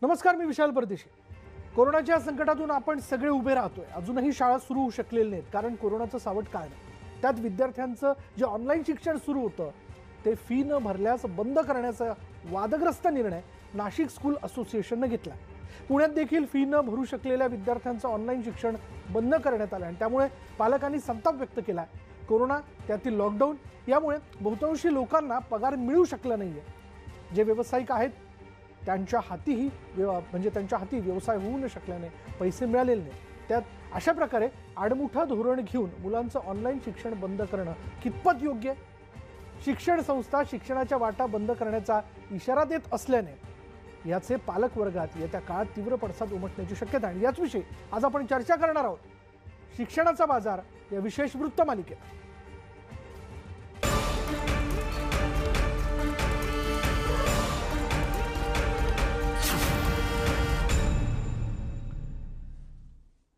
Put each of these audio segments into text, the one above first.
नमस्कार, मी विशाल परदेशी। कोरोनाच्या संकटातून आपण सगळे उभे राहतोय। अजूनही शाळा सुरू होऊ शकलेली नाहीत, कारण कोरोनाचं सावट काय नाही। त्यात विद्यार्थ्यांचं जे ऑनलाईन शिक्षण सुरू होतं ते फी न भरल्यास बंद करण्याचा वादग्रस्त निर्णय नाशिक स्कूल असोसिएशनने घेतला। पुण्यात देखील फी न भरू शकलेल्या विद्यार्थ्यांचं ऑनलाईन शिक्षण बंद करण्यात आलं आणि त्यामुळे पालकांनी संताप व्यक्त केला। कोरोना, त्यातील लॉकडाऊन यामुळे बहुतांशी लोकांना पगार मिळू शकला नाहीये। जे व्यावसायिक आहेत त्यांच्या हाती व्यवसाय होऊ न शकल्याने पैसे मिळालेले नाही। त्यात अशा प्रकारे आडमुठा धोरण घेऊन मुलांचं ऑनलाईन शिक्षण बंद करणं कितपत योग्य आहे? शिक्षण संस्था शिक्षणाच्या वाटा बंद करण्याचा इशारा देत असल्याने याचे पालक वर्गात येत्या काळात तीव्र पडसाद उमटण्याची शक्यता आहे। याच विषयी आज आपण चर्चा करणार आहोत शिक्षणाचा बाजार या विशेष वृत्तमालिकेत।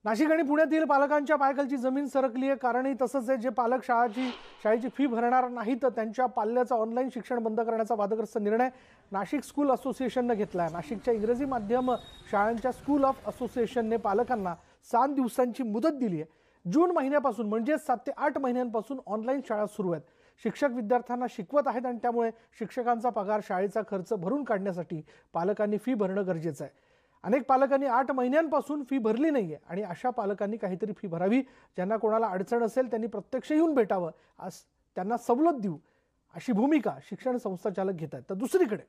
नाशिक आणि पुण्यातील पालकांच्या पायाखालची जमीन सरकली आहे। कारणही तसंच आहे, जे पालक शाळेची फी भरणार नाही तर त्यांच्या पाल्याचं ऑनलाईन शिक्षण बंद करण्याचा वादग्रस्त निर्णय नाशिक स्कूल असोसिएशनने घेतला आहे। नाशिकच्या इंग्रजी माध्यम शाळांच्या स्कूल ऑफ असोसिएशनने पालकांना 7 दिवसांची मुदत दिली आहे। जून महिन्यापासून म्हणजे 7 ते 8 महिन्यांपासून ऑनलाईन शाळा सुरू आहेत। शिक्षक विद्यार्थ्यांना शिकवत आहेत आणि त्यामुळे शिक्षकांचा पगार, शाळेचा खर्च भरून काढण्यासाठी पालकांनी फी भरणं गरजेचं आहे। अनेक पालकांनी 8 महिन्यांपासून फी भरली नाहीये आणि अशा पालकांनी काहीतरी फी भरावी। ज्यांना कोणाला अडचण असेल त्यांनी प्रत्यक्ष येऊन भेटावं, त्यांना सवलत देऊ, अशी भूमिका शिक्षण संस्थाचालक घेत आहेत। तर दुसरीकडे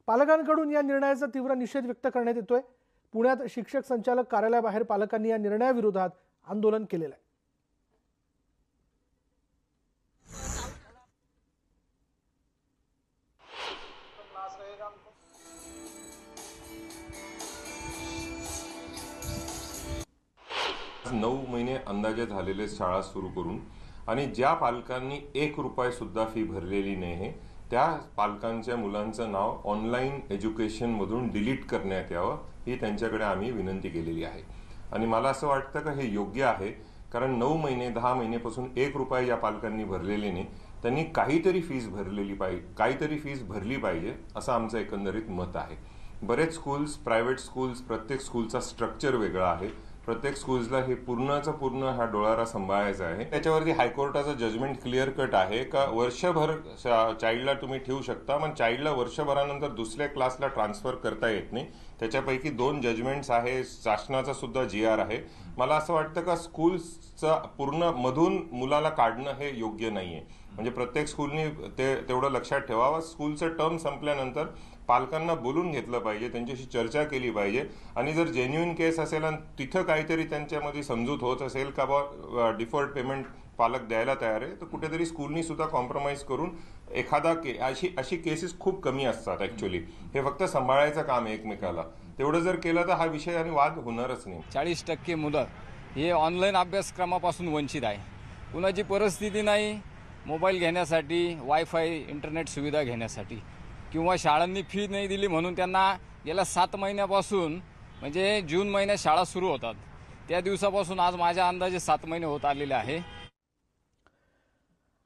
पालकांकडून या निर्णयाचा तीव्र निषेध व्यक्त करण्यात येतोय। पुण्यात शिक्षक संचालक कार्यालयाबाहेर पालकांनी या निर्णयाविरोधात आंदोलन केलेलं आहे। नऊ महिने अंदाजे झालेले शाळा सुरू करून आणि ज्या पालकांनी 1 रुपया सुद्धा फी भरलेली नाही त्या पालकांच्या मुलांचं नाव ऑनलाईन एज्युकेशन मधून डिलीट करण्यात यावं ही त्यांच्याकडे आम्ही विनंती केलेली आहे। आणि मला असं वाटतं की हे योग्य आहे, कारण 9 महिने 10 महिन्यापासून 1 रुपया या पालकांनी भरलेले नाही, त्यांनी काहीतरी फीस भरली पाहिजे असं आमचं एकंदरीत मत आहे। बरेच स्कूल्स, प्रायव्हेट स्कूल्स, प्रत्येक स्कूलचा स्ट्रक्चर वेगळा आहे। प्रत्येक स्कूल्सला हे पूर्ण हा डोळारा सांभाळायचा आहे। त्याच्यावरती हायकोर्टाचं जजमेंट क्लिअर कट आहे का वर्षभर चाइल्डला तुम्ही ठेवू शकता, पण चाइल्डला वर्षभरानंतर दुसऱ्या क्लासला ट्रान्सफर करता येत नाही। त्याच्यापैकी 2 जजमेंट्स आहे, शासनाचा सुद्धा GR आहे। मला असं वाटतं का स्कूल्सचा पूर्ण मधून मुलाला काढणं हे योग्य नाहीये। म्हणजे प्रत्येक स्कूलनी तेवढं लक्षात ठेवावं। स्कूलचं टर्म संपल्यानंतर पालकांना बोलून घेतलं पाहिजे, त्यांच्याशी चर्चा केली पाहिजे आणि जर जेन्युइन केस असेल आणि तिथं काहीतरी त्यांच्यामध्ये समजूत होत असेल का बा डिफॉल्ट पेमेंट पालक द्यायला तयार आहे, तर कुठेतरी स्कूलनी सुद्धा कॉम्प्रोमाइज करून एखादा अशी केसेस खूप कमी असतात। ऍक्च्युअली हे फक्त सांभाळायचं काम आहे एकमेकाला। तेवढं जर केलं तर हा विषय आणि वाद होणारच नाही। 40% मुलं हे ऑनलाईन अभ्यासक्रमापासून वंचित आहे। कुणाची परिस्थिती नाही मोबाईल घेण्यासाठी, वायफाय इंटरनेट सुविधा घेण्यासाठी, किंवा शाळांनी फी नाही दिली म्हणून त्यांना गेल्या 7 महिन्यापासून म्हणजे जून महिन्यात शाळा सुरू होतात त्या दिवसापासून आज माझ्या अंदाजे 7 महिने होत आलेले आहे।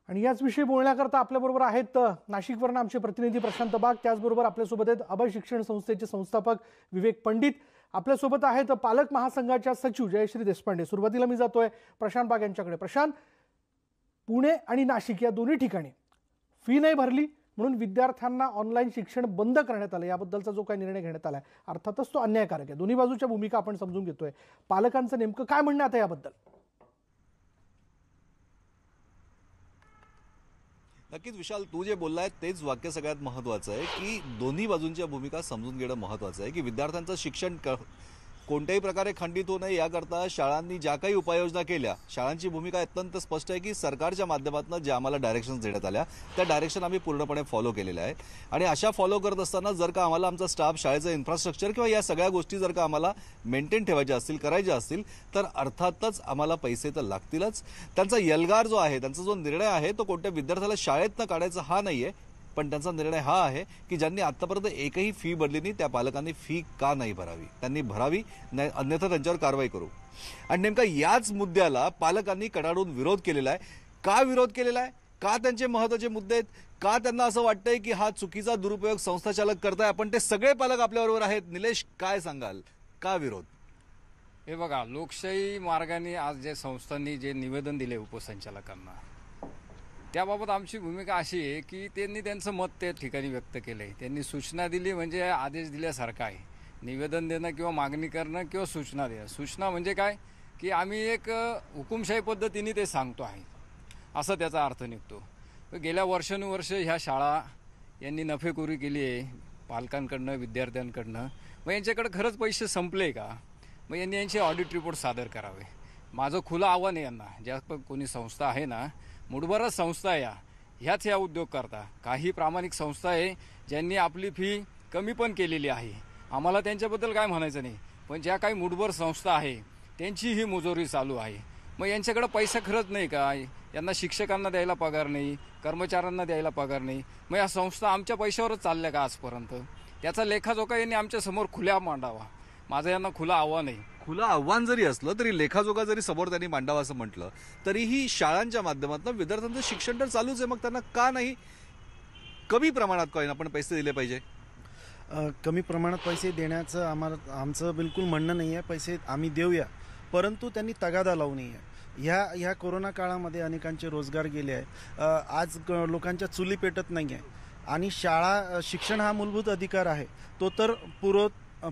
आणि याच विषयी बोलण्याकरता आपल्याबरोबर आहेत नाशिकवरून आमचे प्रतिनिधी प्रशांत बाग, त्याचबरोबर आपल्यासोबत आहेत अभय शिक्षण संस्थेचे संस्थापक विवेक पंडित, आपल्यासोबत आहेत पालक महासंघाच्या सचिव जयश्री देशपांडे। सुरुवातीला मी जातोय प्रशांत बाग यांच्याकडे। प्रशांत, पुणे आणि नाशिक या दोन्ही ठिकाणी फी नाही भरली म्हणून विद्यार्थ्यांना ऑनलाईन शिक्षण बंद करण्यात आलं, याबद्दलचा जो काही निर्णय घेण्यात आलाय अर्थातच तो अन्यायकारक आहे। दोन्ही बाजूच्या भूमिका आपण समजून घेतोय। पालकांचं नेमकं काय म्हणणं आता याबद्दल? नक्कीच विशाल, तू जे बोललाय तेच वाक्य सगळ्यात महत्त्वाचं आहे की दोन्ही बाजूंच्या भूमिका समजून घेणं महत्त्वाचं आहे की विद्यार्थ्यांचं शिक्षण कोणत्याही प्रकारे खंडित होऊ नये याकरता शाळांनी ज्या काही उपाययोजना केल्या, शाळांची भूमिका अत्यंत स्पष्ट आहे की सरकारच्या माध्यमातून ज्या आम्हाला डायरेक्शन्स देण्यात आल्या त्या डायरेक्शन आम्ही पूर्णपणे फॉलो केलेल्या आहेत। आणि अशा फॉलो करत असताना जर का आम्हाला आमचा स्टाफ, शाळेचं इन्फ्रास्ट्रक्चर किंवा या सगळ्या गोष्टी जर का आम्हाला मेंटेन ठेवायच्या असतील, करायच्या असतील, तर अर्थातच आम्हाला पैसे तर लागतीलच। त्यांचा एल्गार जो आहे, त्यांचा जो निर्णय आहे तो कोणत्या विद्यार्थ्याला शाळेतनं काढायचा हा नाहीये, पण त्यांचा निर्णय हा आहे की ज्यांनी आतापर्यंत एकही फी भरली नाही त्या पालकांनी फी का नाही भरावी, त्यांनी भरावी, अन्यथा त्यांच्यावर कारवाई करू। आणि नेमका याच मुद्द्याला पालकांनी कडाडून विरोध केलेला आहे। का विरोध केलेला आहे? का त्यांचे महत्त्वाचे मुद्दे आहेत, का त्यांना असं वाटतंय की हा चुकीचा दुरुपयोग संस्थाचालक करताय. आपण ते सगळे पालक आपल्याबरोबर आहेत. निलेश, काय सांगाल, का विरोध? हे बघा, लोकशाही मार्गाने आज जे संस्थांनी जे निवेदन दिले उपसंचालकांना, त्याबाबत आमची भूमिका अशी आहे की त्यांनी त्यांचं मत त्या ठिकाणी व्यक्त केलं आहे. त्यांनी सूचना दिली म्हणजे आदेश दिल्यासारखं आहे. निवेदन देणं किंवा मागणी करणं किंवा सूचना देणं. सूचना म्हणजे काय की आम्ही एक हुकुमशाही पद्धतीने ते सांगतो आहे, असं त्याचा अर्थ निघतो. गेल्या वर्षानुवर्ष ह्या शाळा यांनी नफेखोरी केली आहे पालकांकडनं, विद्यार्थ्यांकडनं. मग यांच्याकडे खरंच पैसे संपले का? मग यांनी यांचे ऑडिट रिपोर्ट सादर करावे. माझं खुलं आव्हान आहे यांना, ज्या पण कोणी संस्था आहे ना, मुठभरच संस्था आहे ह्याच या उद्योग करता. काही प्रामाणिक संस्था आहे ज्यांनी आपली फी कमी पण केलेली आहे, आम्हाला त्यांच्याबद्दल काय म्हणायचं नाही. पण ज्या काही मुठभर संस्था आहे त्यांची ही मुजोरी चालू आहे. मग यांच्याकडे पैसा खरंच नाही का? यांना शिक्षकांना द्यायला पगार नाही, कर्मचाऱ्यांना द्यायला पगार नाही. मग या संस्था आमच्या पैशावरच चालल्या का आजपर्यंत? त्याचा लेखाजोखा यांनी आमच्यासमोर खुल्या मांडावा. माझं यांना खुलं आव्हान आहे. खुलं आव्हान जरी असलं तरी लेखाजोखा जरी समोर त्यांनी मांडावा असं म्हटलं तरीही शाळांच्या माध्यमातून विद्यार्थ्यांचं शिक्षण तर चालूच आहे. मग त्यांना का नाही कमी प्रमाणात का आपण पैसे दिले पाहिजे? कमी प्रमाणात पैसे देण्याचं आमचं बिलकुल म्हणणं नाही आहे. पैसे आम्ही देऊया, परंतु त्यांनी तगादा लावू नये. ह्या कोरोना काळामध्ये अनेकांचे रोजगार गेले आहे. आज लोकांच्या चुली पेटत नाही आहे आणि शिक्षण हा मूलभूत अधिकार आहे, तो तर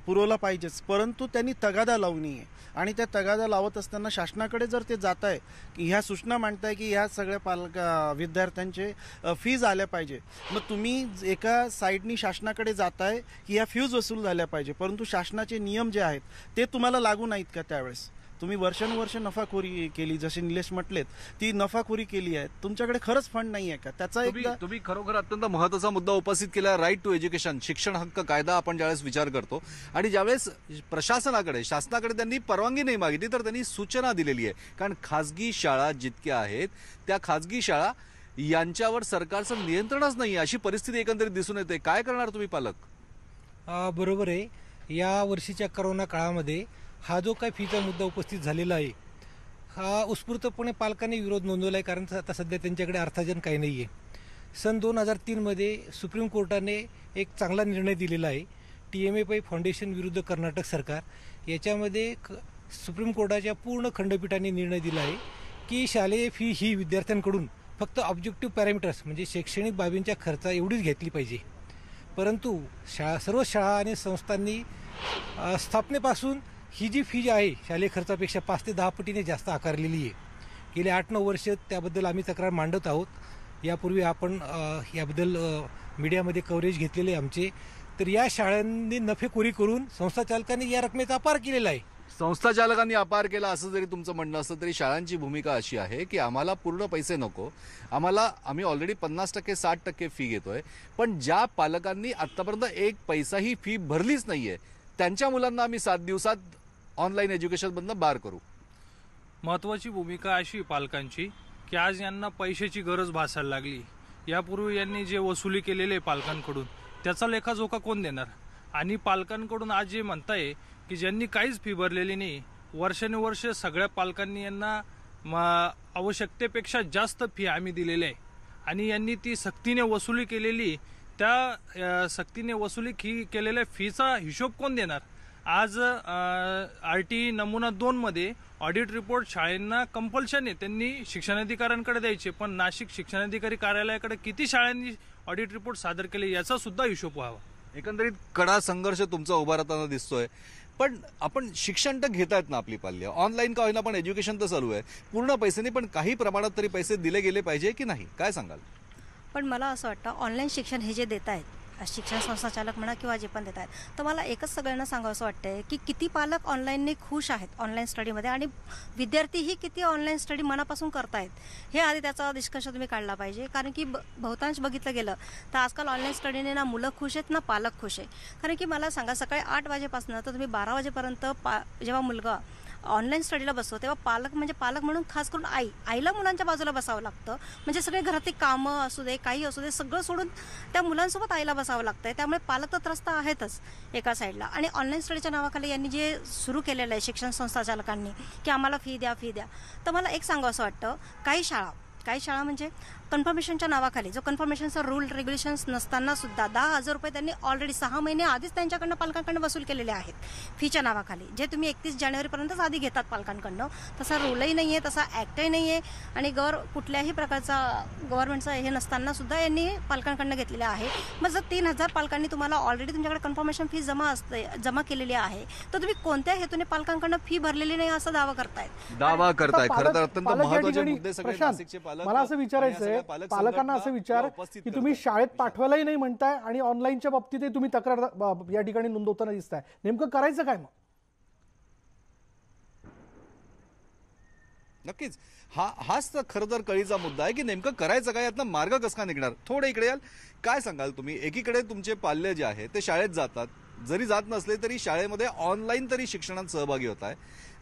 पुरवला पाहिजेच. परंतु त्यांनी तगादा लावू नये आणि त्या तगादा लावत असताना शासनाकडे जर ते जात आहे की ह्या सूचना मांडताय की ह्या सगळ्या विद्यार्थ्यांचे फीज आल्या पाहिजे, मग तुम्ही एका साईडनी शासनाकडे जाताय की ह्या फीज वसूल झाल्या पाहिजे, परंतु शासनाचे नियम जे आहेत ते तुम्हाला लागू नाहीत का? त्यावेळेस तुम्ही वर्षानुवर्ष नफाखोरी केली, जसे निलेश म्हटलेत, ती नफाखोरी केली आहे. तुमच्याकडे खरंच फंड नाही आहे का? त्याचा तुम्ही खरोखर अत्यंत महत्त्वाचा मुद्दा उपस्थित केला. राईट टू एज्युकेशन, शिक्षण हक्क कायदा आपण ज्यावेळेस विचार करतो आणि ज्यावेळेस शासनाकडे त्यांनी परवानगी नाही मागितली तर त्यांनी सूचना दिलेली आहे. कारण खाजगी शाळा जितक्या आहेत त्या खाजगी शाळा यांच्यावर सरकारचं नियंत्रणच नाही, अशी परिस्थिती एकंदरीत दिसून येते. काय करणार तुम्ही पालक? बरोबर आहे. या वर्षीच्या करोना काळामध्ये हा जो काही फीचा मुद्दा उपस्थित झालेला आहे, हा उत्स्फूर्तपणे पालकांनी विरोध नोंदवला आहे. कारण आता सध्या त्यांच्याकडे अर्थार्जन काही नाही आहे. सन 2003मध्ये सुप्रीम कोर्टाने एक चांगला निर्णय दिलेला आहे, TMA पै फाउंडेशन विरुद्ध कर्नाटक सरकार. याच्यामध्ये सुप्रीम कोर्टाच्या पूर्ण खंडपीठाने निर्णय दिला आहे की शालेय फी ही विद्यार्थ्यांकडून फक्त ऑब्जेक्टिव्ह पॅरामीटर्स म्हणजे शैक्षणिक बाबींच्या खर्चा एवढीच घेतली पाहिजे. परंतु सर्व शाळा आणि संस्थांनी स्थापनेपासून ही जी फी आहे शालेय खर्चापेक्षा 5 ते 10 पटीने जास्त आकारलेली आहे. गेले 8-9 वर्ष त्याबद्दल आम्ही तक्रार मांडत आहोत. यापूर्वी आपण याबद्दल मीडियामध्ये कव्हरेज घेतलेले आमचे. तर या शाळांनी नफेखोरी करून संस्थाचालकांनी या रकमेचा अपार केलेला आहे. संस्थाचालकांनी अपार केला असं जरी तुमचं म्हणणं असलं तरी शाळांची भूमिका अशी आहे की आम्हाला पूर्ण पैसे नको, आम्ही ऑलरेडी 50% 60% फी घेतोय, पण ज्या पालकांनी आतापर्यंत एक पैसाही फी भरलीच नाहीये त्यांच्या मुलांना आम्ही 7 दिवसात ऑनलाईन एज्युकेशनमधनं बार करू. महत्त्वाची भूमिका अशी पालकांची की आज यांना पैशाची गरज भासायला लागली. यापूर्वी यांनी जे वसुली केलेले पालकांकडून त्याचा लेखाजोखा कोण देणार? आणि पालकांकडून आज जे म्हणताय की ज्यांनी काहीच फी भरलेली नाही, वर्षानुवर्ष सगळ्या पालकांनी यांना आवश्यकतेपेक्षा जास्त फी आम्ही दिलेली आहे आणि यांनी ती सक्तीने वसुली केलेली, त्या सक्तीने वसुली केलेल्या फीचा हिशोब कोण देणार? आज RT नमुना 2मध्ये ऑडिट रिपोर्ट शाळांना कंपल्शन आहे, त्यांनी शिक्षणाधिकाऱ्यांकडे द्यायचे. पण नाशिक शिक्षणाधिकारी कार्यालयाकडे किती शाळांनी ऑडिट रिपोर्ट सादर केले याचा सुद्धा हिशोब व्हावा. एकंदरीत कडा संघर्ष तुमचा उभा राहताना दिसतोय. पण आपण शिक्षण तर घेतायत ना आपली पाल्य, ऑनलाईन का होईना पण एज्युकेशन तर चालू आहे. पूर्ण पैसे नाही पण काही प्रमाणात तरी पैसे दिले गेले पाहिजे की नाही, काय सांगाल? पण मला असं वाटतं ऑनलाईन शिक्षण हे जे देत आहेत शिक्षण संस्थाचालक म्हणा किंवा जे पण देत आहेत, तर मला एकच सगळ्यांना सांगावं असं वाटतंय की किती पालक ऑनलाईनने खुश आहेत ऑनलाईन स्टडीमध्ये आणि विद्यार्थीही किती ऑनलाईन स्टडी मनापासून करतायत हे आधी त्याचा निष्कर्ष तुम्ही काढला पाहिजे. कारण की बहुतांश बघितलं गेलं तर आजकाल ऑनलाईन स्टडीने ना मुलं खुश आहेत ना पालक खुश आहे. कारण की मला सांगा सकाळी 8 वाजेपासून तर तुम्ही 12 वाजेपर्यंत जेव्हा मुलगा ऑनलाईन स्टडीला बसतो तेव्हा पालक म्हणून खास करून आईला मुलांच्या बाजूला बसावं लागतं. म्हणजे सगळे घरातली कामं असू दे काही असू दे सगळं सोडून त्या मुलांसोबत आईला बसावं लागतंय. त्यामुळे पालक तर त्रस्त आहेतच एका साईडला. आणि ऑनलाईन स्टडीच्या नावाखाली यांनी जे सुरू केलेलं आहे शिक्षण संस्थाचालकांनी की आम्हाला फी द्या, तर मला एक सांगावं असं वाटतं काही शाळा म्हणजे कन्फर्मेशनच्या नावाखाली जो कन्फर्मेशनचा रूल रेग्युलेशन्स नसताना सुद्धा 10,000 रुपये त्यांनी ऑलरेडी 6 महिने आधीच त्यांच्याकडनं पालकांकडनं वसूल केलेले आहेत फीच्या नावाखाली, जे तुम्ही 31 जानेवारीपर्यंतच आधी घेतात पालकांकडनं. तसा रूलही नाही आहे, तसा ॲक्टही नाही आहे आणि कुठल्याही प्रकारचा गव्हर्नमेंटचा हे नसताना सुद्धा यांनी पालकांकडनं घेतलेलं आहे. मग जर 3,000 पालकांनी तुम्हाला ऑलरेडी तुमच्याकडे कन्फर्मेशन फी जमा केलेली आहे, तर तुम्ही कोणत्या हेतूने पालकांकडनं फी भरलेली नाही असा दावा करताय? खरं तर अत्यंत महत्त्वाचे मुद्दे सगळे प्रशांत, नाशिकचे पालक मला असं विचारायचंय, पालकांना असं विचार की तुम्ही शाळेत पाठवायलाही नाही म्हणताय आणि ऑनलाईनच्या बाबतीतही तुम्ही तक्रार या ठिकाणी नोंदवताना दिसताय, नेमकं करायचं काय मग? नक्कीच हाच तर खरं तर कळीचा मुद्दा आहे की नेमकं करायचं काय, यातनं मार्ग कसा का निघणार. थोडं इकडे याल, काय सांगाल तुम्ही? एकीकडे तुमचे पाल्य जे आहे ते शाळेत जातात, जरी जात नसले तरी शाळेमध्ये ऑनलाईन तरी शिक्षणात सहभागी होत आहे,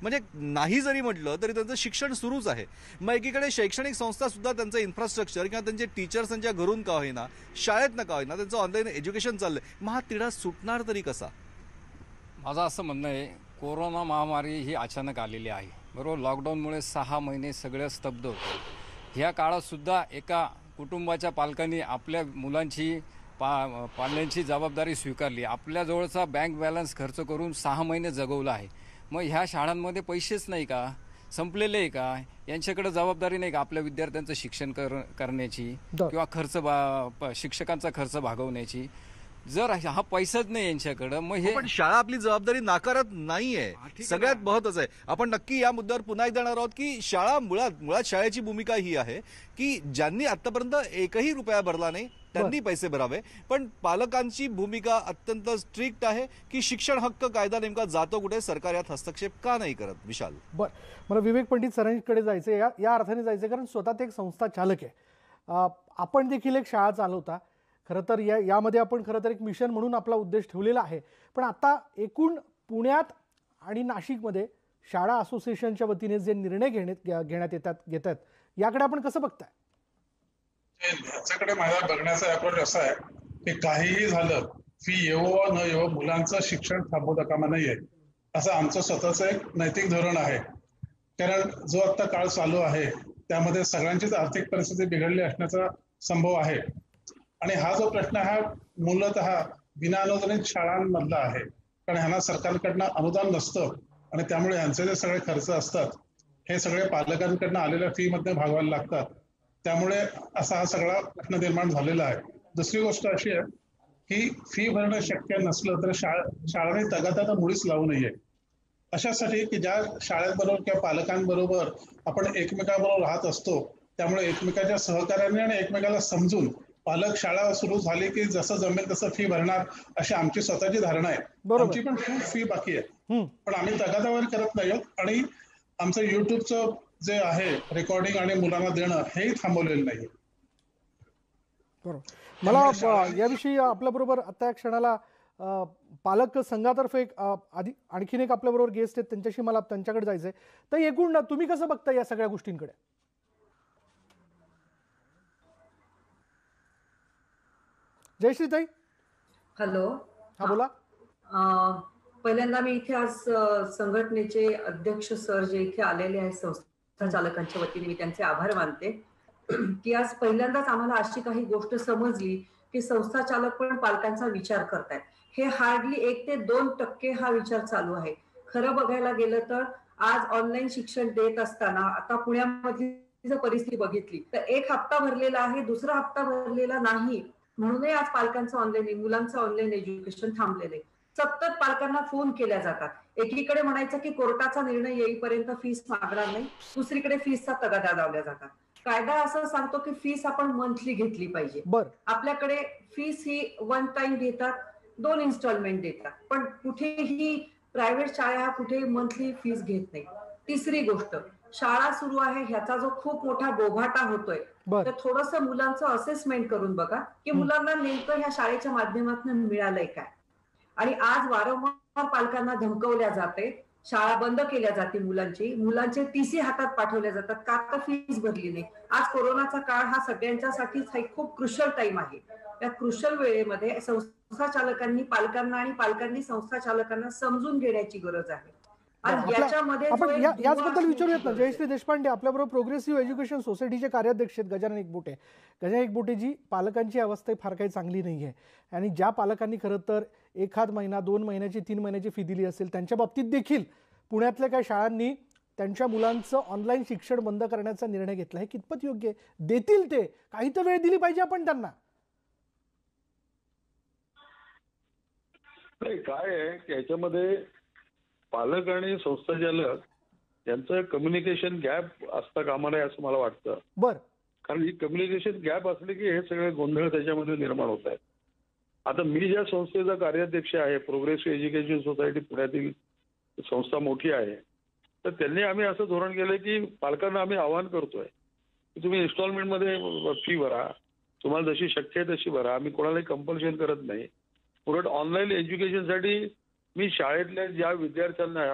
म्हणजे नाही जरी म्हटलं तरी त्यांचं शिक्षण सुरूच आहे. मग एकीकडे शैक्षणिक संस्था सुद्धा त्यांचं इन्फ्रास्ट्रक्चर किंवा त्यांचे टीचर्स त्यांच्या घरून का होईना, शाळेत का होईना, त्यांचं ऑनलाईन एज्युकेशन चाललंय. मग हा तिढा सुटणार तरी कसा? माझं असं म्हणणं आहे, कोरोना महामारी ही अचानक आलेली आहे, बरोबर. लॉकडाऊनमुळे 6 महिने सगळं स्तब्ध होतं. ह्या काळातसुद्धा एका कुटुंबाच्या पालकांनी आपल्या मुलांची पालनांची जबाबदारी स्वीकारली, आपल्याजवळचा बँक बॅलन्स खर्च करून 6 महिने जगवलं आहे. मग ह्या शाळांमध्ये पैसेच नाही का, संपलेले आहे का, यांच्याकडे जबाबदारी नाही का आपल्या विद्यार्थ्यांचं शिक्षण करण्याची किंवा शिक्षकांचा खर्च भागवण्याची? जर हा पैसाच नाही यांच्याकडं, मग हे पण शाळा आपली जबाबदारी नाकारत नाहीये, सगळ्यात महत्वाचं आहे. आपण नक्की या मुद्द्यावर पुन्हा एकदा येणार आहोत की शाळा मुळात शाळेची भूमिका ही आहे की ज्यांनी आतापर्यंत एकही रुपया भरला नाही त्यांनी पैसे भरावे, पण पालकांची भूमिका अत्यंत स्ट्रिक्ट आहे की शिक्षण हक्क कायदा नेमका जातो कुठे, सरकार यात हस्तक्षेप का नाही करत? विशाल, मला विवेक पंडित सरांकडे जायचंय, या अर्थाने जायचंय कारण स्वतः ते एक संस्था चालक आहे, आपण देखील एक शाळा चालवता. खरं तर यामध्ये आपण खरं तर एक मिशन म्हणून आपला उद्देश ठेवलेला आहे. पण आता एकूण पुण्यात आणि नाशिकमध्ये शाळा असोसिएशनच्या वतीने जे निर्णय घेण्यात येतात याकडे आपण कसं बघताय? याच्याकडे माझा बघण्याचा अप्रोच असा आहे की काहीही झालं, फी येवो न येवो, मुलांचं शिक्षण थांबवता कामा नये, असं आमचं स्वतःचं एक नैतिक धोरण आहे. कारण जो आता काळ चालू आहे त्यामध्ये सगळ्यांचीच आर्थिक परिस्थिती बिघडली असण्याचा संभव आहे आणि हा जो प्रश्न हा मूलतः विनाअनुदानित शाळांमधला आहे, कारण ह्यांना सरकारकडनं अनुदान नसतं आणि त्यामुळे ह्यांचे जे सगळे खर्च असतात हे सगळे पालकांकडनं आलेल्या फी मध्ये भागवायला लागतात. त्यामुळे असा हा सगळा प्रश्न निर्माण झालेला आहे. दुसरी गोष्ट अशी आहे की फी भरणं शक्य नसलं तर शाळांनी तगादा मुळीच लावू नये. अशासाठी की ज्या शाळेबरोबर किंवा पालकांबरोबर आपण एकमेकांबरोबर राहत असतो, त्यामुळे एकमेकाच्या सहकार्याने आणि एकमेकाला समजून पालक शाळा सुरू झाली की जसं जमेल तसं फी भरणार अशी आमची स्वतःची धारणा आहे. आमची पण खूप फी बाकी आहे, पण आम्ही तगादावर करत नाही आहोत आणि आमचं युट्यूबचं जे आहे रेकॉर्डिंग आणि मुलांना देणं हेही थांबवलेलं नाही. बरोबर. मला याविषयी आपल्याबरोबर आता या क्षणाला पालक संघातर्फे आणखीन एक आपल्याबरोबर गेस्ट आहेत, त्यांच्याशी मला त्यांच्याकडे जायचंय. तर एकूण तुम्ही कसं बघता या सगळ्या गोष्टींकडे? जयश्री ताई. हॅलो. हा बोला. पहिल्यांदा मी इथे आज संघटनेचे अध्यक्ष सर जे इथे आलेले आहेत संस्था चालकांच्या वतीने मी त्यांचे आभार मानते की आज पहिल्यांदाच आम्हाला अशी काही गोष्ट समजली की संस्था चालक पण पालकांचा विचार करतायत. हे हार्डली 1 ते 2% हा विचार चालू आहे. खरं बघायला गेलं तर आज ऑनलाईन शिक्षण देत असताना आता पुण्यामधली जर परिस्थिती बघितली तर 1 हप्ता भरलेला आहे, दुसरा हप्ता भरलेला नाही, म्हणूनही आज पालकांचं ऑनलाईन मुलांचं ऑनलाईन एज्युकेशन थांबलेलं आहे. सतत पालकांना फोन केल्या जातात. एकीकडे म्हणायचं की कोर्टाचा निर्णय येईपर्यंत फीस मागणार नाही, दुसरीकडे फीसचा तगादा लावल्या जातात. कायदा असं सांगतो की फीस आपण मंथली घेतली पाहिजे. आपल्याकडे फीस ही 1 टाइम घेतात, 2 इन्स्टॉलमेंट देतात, पण कुठेही प्रायव्हेट शाळा कुठेही मंथली फीस घेत नाही. तिसरी गोष्ट, शाळा सुरू आहे ह्याचा जो खूप मोठा बोभाटा होतोय, तर थोडंसं मुलांचं असेसमेंट करून बघा की मुलांना नेमकं ह्या शाळेच्या माध्यमातून मिळालंय काय. आणि आज वारंवार पालकांना धमकवल्या जाते, शाळा बंद केल्या जाते, मुलांचे TC हातात पाठवल्या जातात का तर फीस भरली नाही. आज कोरोनाचा काळ हा सगळ्यांच्यासाठीच खूप क्रुशल टाइम आहे. या क्रुशल वेळेमध्ये संस्था चालकांनी पालकांना आणि पालकांनी संस्था चालकांना समजून घेण्याची गरज आहे. आणि याच्यामध्ये जो आपण एक याचबद्दल दुवा विचारूयात ना. असण्याची जयश्री देशपांडे आपल्याबरोबर प्रोग्रेसिव्ह एज्युकेशन सोसायटीचे कार्याध्यक्ष आहेत गजानन एकबोटे. गजानन एकबोटेजी, पालकांची अवस्था फार काही चांगली नाही आहे आणि ज्या पालकांनी खरं तर एखाद महिना 2 महिन्याची 3 महिन्याची फी दिली असेल त्यांच्या बाबतीत देखील पुण्यातल्या काही शाळांनी त्यांच्या मुलांचं ऑनलाईन शिक्षण बंद करण्याचा निर्णय घेतला. हे कितपत योग्य आहे? देतील ते, काही तर वेळ दिली पाहिजे आपण त्यांना. नाही, काय आहे की याच्यामध्ये पालक आणि संस्थाचालक यांचं कम्युनिकेशन गॅप असता कामा नये असं मला वाटतं. बर, कारण ही कम्युनिकेशन गॅप असले की हे सगळे गोंधळ त्याच्यामध्ये निर्माण होत आहेत. आता मी ज्या संस्थेचा कार्याध्यक्ष आहे, प्रोग्रेसिव्ह एज्युकेशन सोसायटी पुण्यातील संस्था मोठी आहे, तर त्यांनी आम्ही असं धोरण केलं की पालकांना आम्ही आवाहन करतोय की तुम्ही इन्स्टॉलमेंटमध्ये फी भरा, तुम्हाला जशी शक्य आहे तशी भरा, आम्ही कोणालाही कंपल्शन करत नाही. उलट ऑनलाईन एज्युकेशनसाठी मी शाळेतल्या ज्या विद्यार्थ्यांना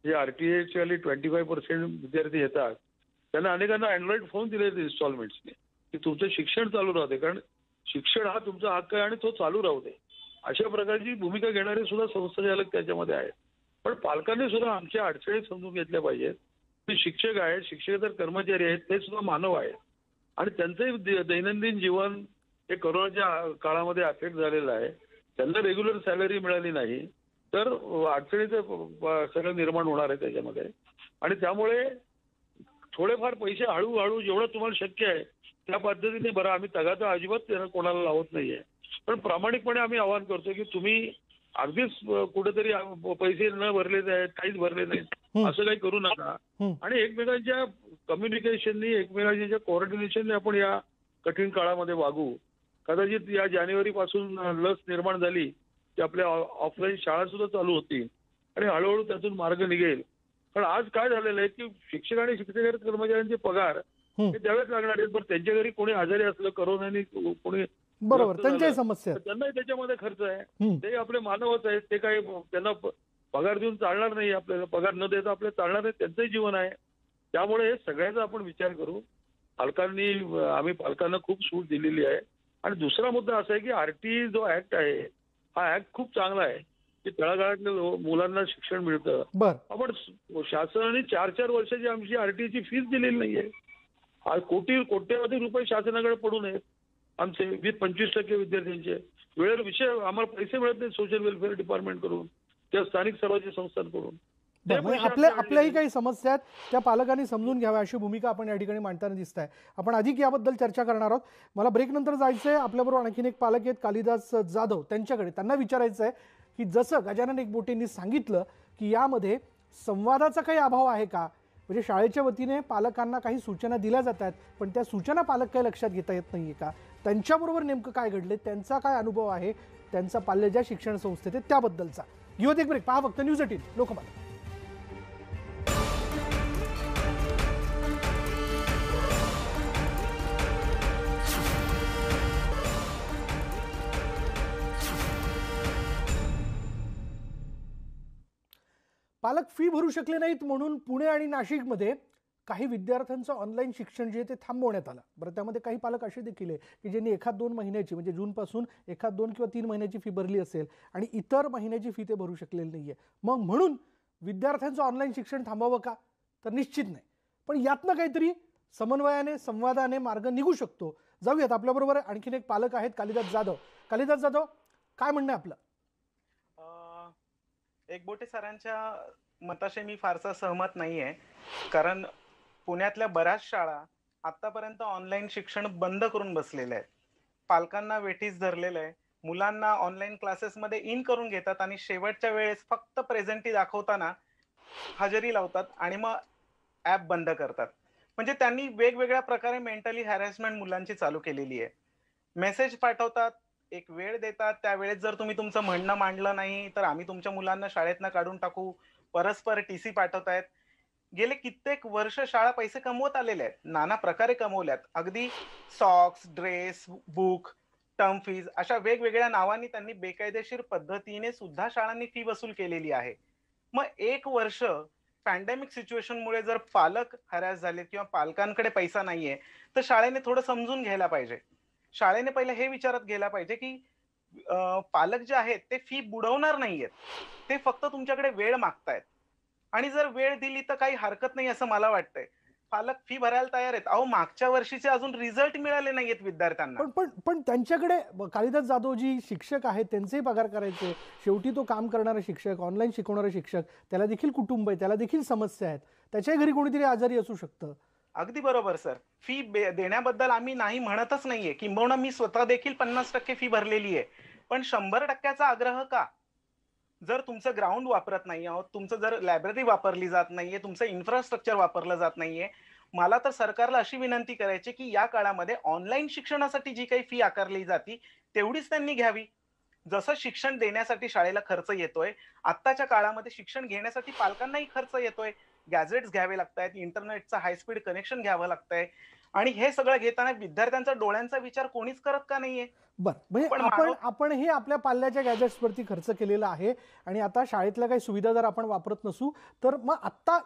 जे RTH वाले 25% विद्यार्थी येतात त्यांना अनेकांना अँड्रॉइड फोन दिले इन्स्टॉलमेंट्सने की तुमचं शिक्षण चालू राहते, कारण शिक्षण हा तुमचा हक्क आहे आणि तो चालू राहू दे. अशा प्रकारची भूमिका घेणारे सुद्धा संस्थाचालक त्याच्यामध्ये आहेत. पण पालकांनी सुद्धा आमच्या अडचणी समजून घेतल्या पाहिजेत. ते शिक्षक आहेत, शिक्षकेतर कर्मचारी आहेत, ते सुद्धा मानव आहेत आणि त्यांचंही दैनंदिन जीवन हे कोरोनाच्या काळामध्ये अफेक्ट झालेलं आहे. त्यांना रेग्युलर सॅलरी मिळाली नाही तर अडचणीचं सगळं निर्माण होणार आहे त्याच्यामध्ये. आणि त्यामुळे थोडेफार पैसे हळूहळू जेवढं तुम्हाला शक्य आहे त्या पद्धतीने बरं, आम्ही तगादा अजिबात कोणाला लावत नाहीये, पण प्रामाणिकपणे आम्ही आवाहन करतो की तुम्ही अगदीच कुठेतरी पैसे न भरले आहेत, काहीच भरले नाहीत असं काही करू नका आणि एकमेकांच्या कम्युनिकेशननी, एकमेकांच्या कोऑर्डिनेशनने आपण या कठीण काळामध्ये वागू. कदाचित या जानेवारीपासून लस निर्माण झाली की आपल्या ऑफलाईन शाळा सुद्धा चालू होतील आणि हळूहळू त्यातून मार्ग निघेल. पण आज काय झालेलं आहे की शिक्षक आणि शिक्षक कर्मचाऱ्यांचे पगार हे द्यावेच लागणार आहेत, पण त्यांच्या घरी कोणी आजारी असलं, कोरोनाने कोणी बरोबर, त्यांच्याही समस्या आहेत. त्यांनाही त्याच्यामध्ये खर्च आहे. ते आपले मानवच आहेत, ते काही त्यांना पगार देऊन चालणार नाही, आपल्याला पगार न देता आपल्याला चालणार नाही, त्यांचंही जीवन आहे. त्यामुळे सगळ्याचा आपण विचार करू. आम्ही पालकांना खूप सूट दिलेली आहे. आणि दुसरा मुद्दा असा आहे की RT जो ऍक्ट आहे हा ऍक्ट खूप चांगला आहे की तळागाळातल्या मुलांना शिक्षण मिळतं. आपण शासनाने 4-4 वर्षाची आमची RTची फीस दिलेली नाहीये. कोट्यवधी रुपये शासनाकडे पडून आहेत आमचे 20-25% विद्यार्थ्यांचे. वेळेवर विषय आम्हाला पैसे मिळत नाही सोशल वेलफेअर डिपार्टमेंट कडून किंवा स्थानिक स्वराज्य संस्थांकडून. आपल्याही काही समस्या आहेत, त्या पालकांनी समजून घ्याव्या अशी भूमिका आपण या ठिकाणी मांडताना दिसत आहे. आपण अधिक याबद्दल चर्चा करणार आहोत. मला ब्रेक नंतर जायचंय. आपल्याबरोबर आणखीन एक पालक आहेत कालिदास जाधव, त्यांच्याकडे. त्यांना विचारायचं आहे की जसं गजानन एकबोटेंनी सांगितलं की यामध्ये संवादाचा काही अभाव आहे का? म्हणजे शाळेच्या वतीने पालकांना काही सूचना दिल्या जात आहेत, पण त्या सूचना पालक काही लक्षात घेता येत नाहीये का? त्यांच्याबरोबर नेमकं काय घडले, त्यांचा काय अनुभव आहे, त्यांचा पाल्य ज्या शिक्षण संस्थेत आहे त्याबद्दलचा. घेऊयात एक ब्रेक. पहा फक्त न्यूज 18 लोकमत. पालक फी भरू शकले नाहीत म्हणून पुणे आणि नाशिकमध्ये काही विद्यार्थ्यांचं ऑनलाईन शिक्षण जे आहे ते थांबवण्यात आलं. बरं, त्यामध्ये काही पालक असे देखील आहे की ज्यांनी 1-2 महिन्याची, म्हणजे जूनपासून 1-2 किंवा 3 महिन्याची फी भरली असेल आणि इतर महिन्याची फी ते भरू शकलेली नाहीये. मग म्हणून विद्यार्थ्यांचं ऑनलाईन शिक्षण थांबावं का? तर निश्चित नाही. पण यातनं काहीतरी समन्वयाने, संवादाने मार्ग निघू शकतो. जाऊयात. आपल्याबरोबर आणखीन एक पालक आहेत कालिदास जाधव. कालिदास जाधव, काय म्हणणं आहे आपलं? एकबोटे सरांच्या मताशी मी फारसा सहमत नाहीये, कारण पुण्यातल्या बऱ्याच शाळा आतापर्यंत ऑनलाईन शिक्षण बंद करून बसलेल्या आहेत. पालकांना वेठीस धरलेलं आहे. मुलांना ऑनलाईन क्लासेसमध्ये इन करून घेतात आणि शेवटच्या वेळेस फक्त प्रेझेंटी दाखवताना हजेरी लावतात आणि मग ऍप बंद करतात. म्हणजे त्यांनी वेगवेगळ्या प्रकारे मेंटली हॅरॅसमेंट मुलांची चालू केलेली आहे. मेसेज पाठवतात, एक वेळ देतात, त्या वेळेत जर तुम्ही तुमचं म्हणणं मांडलं नाही तर आम्ही तुमच्या मुलांना शाळेतनं काढून टाकू. परस्पर TC पाठवतायत. गेले कित्येक वर्ष शाळा पैसे कमवत आलेले आहेत, नाना प्रकारे कमवल्यात. अगदी socks, dress, book, term fees अशा वेगवेगळ्या नावांनी त्यांनी बेकायदेशीर पद्धतीने सुद्धा शाळांनी फी वसूल केलेली आहे. मग 1 वर्ष पॅन्डेमिक सिच्युएशनमुळे जर पालक हॅरॅस झाले किंवा पालकांकडे पैसा नाहीये तर शाळेने थोडं समजून घ्यायला पाहिजे. शाळेने पहिले हे विचारात घ्यायला पाहिजे की पालक जे आहेत ते फी बुडवणार नाहीयेत, ते फक्त तुमच्याकडे वेळ मागतायत. आणि जर वेळ दिली तर काही हरकत नाही असं मला वाटतंय. पालक फी भरायला तयार आहेत. अहो, मागच्या वर्षीचे अजून रिझल्ट मिळाले नाहीयेत विद्यार्थ्यांना. पण त्यांच्याकडे कालिदास जाधव जी शिक्षक आहेत त्यांचेही पगार करायचे. शेवटी तो काम करणारा शिक्षक, ऑनलाईन शिकवणारा शिक्षक, त्याला देखील कुटुंब आहे, त्याला देखील समस्या आहेत. त्याच्याही घरी कोणीतरी आजारी असू शकतं. अगदी बरोबर सर. फी देण्याबद्दल आम्ही नाही म्हणतच नाहीये. किंबहुना मी स्वतः देखील 50% फी भरलेली आहे. पण 100%चा आग्रह का? जर तुमचं ग्राउंड वापरत नाही आहोत, तुमचं जर लायब्ररी वापरली जात नाहीये, तुमचं इन्फ्रास्ट्रक्चर वापरलं जात नाहीये, मला तर सरकारला अशी विनंती करायची की या काळामध्ये ऑनलाईन शिक्षणासाठी जी काही फी आकारली जाती तेवढीच त्यांनी घ्यावी. जसं शिक्षण देण्यासाठी शाळेला खर्च येतोय, आत्ताच्या काळामध्ये शिक्षण घेण्यासाठी पालकांनाही खर्च येतोय. गॅजेट्स घ्यावे लागतायत, इंटरनेटचं हायस्पीड कनेक्शन घ्यावं लागतंय आणि हे सगळं घेताना विद्यार्थ्यांचा डोळ्यांचा विचार कोणीच करत का नाहीये? म्हणजे आपण हे आपल्या पाल्याच्या गॅजेट्सवरती खर्च केलेला आहे आणि आता शाळेतल्या काही सुविधा जर आपण वापरत नसू तर मग आता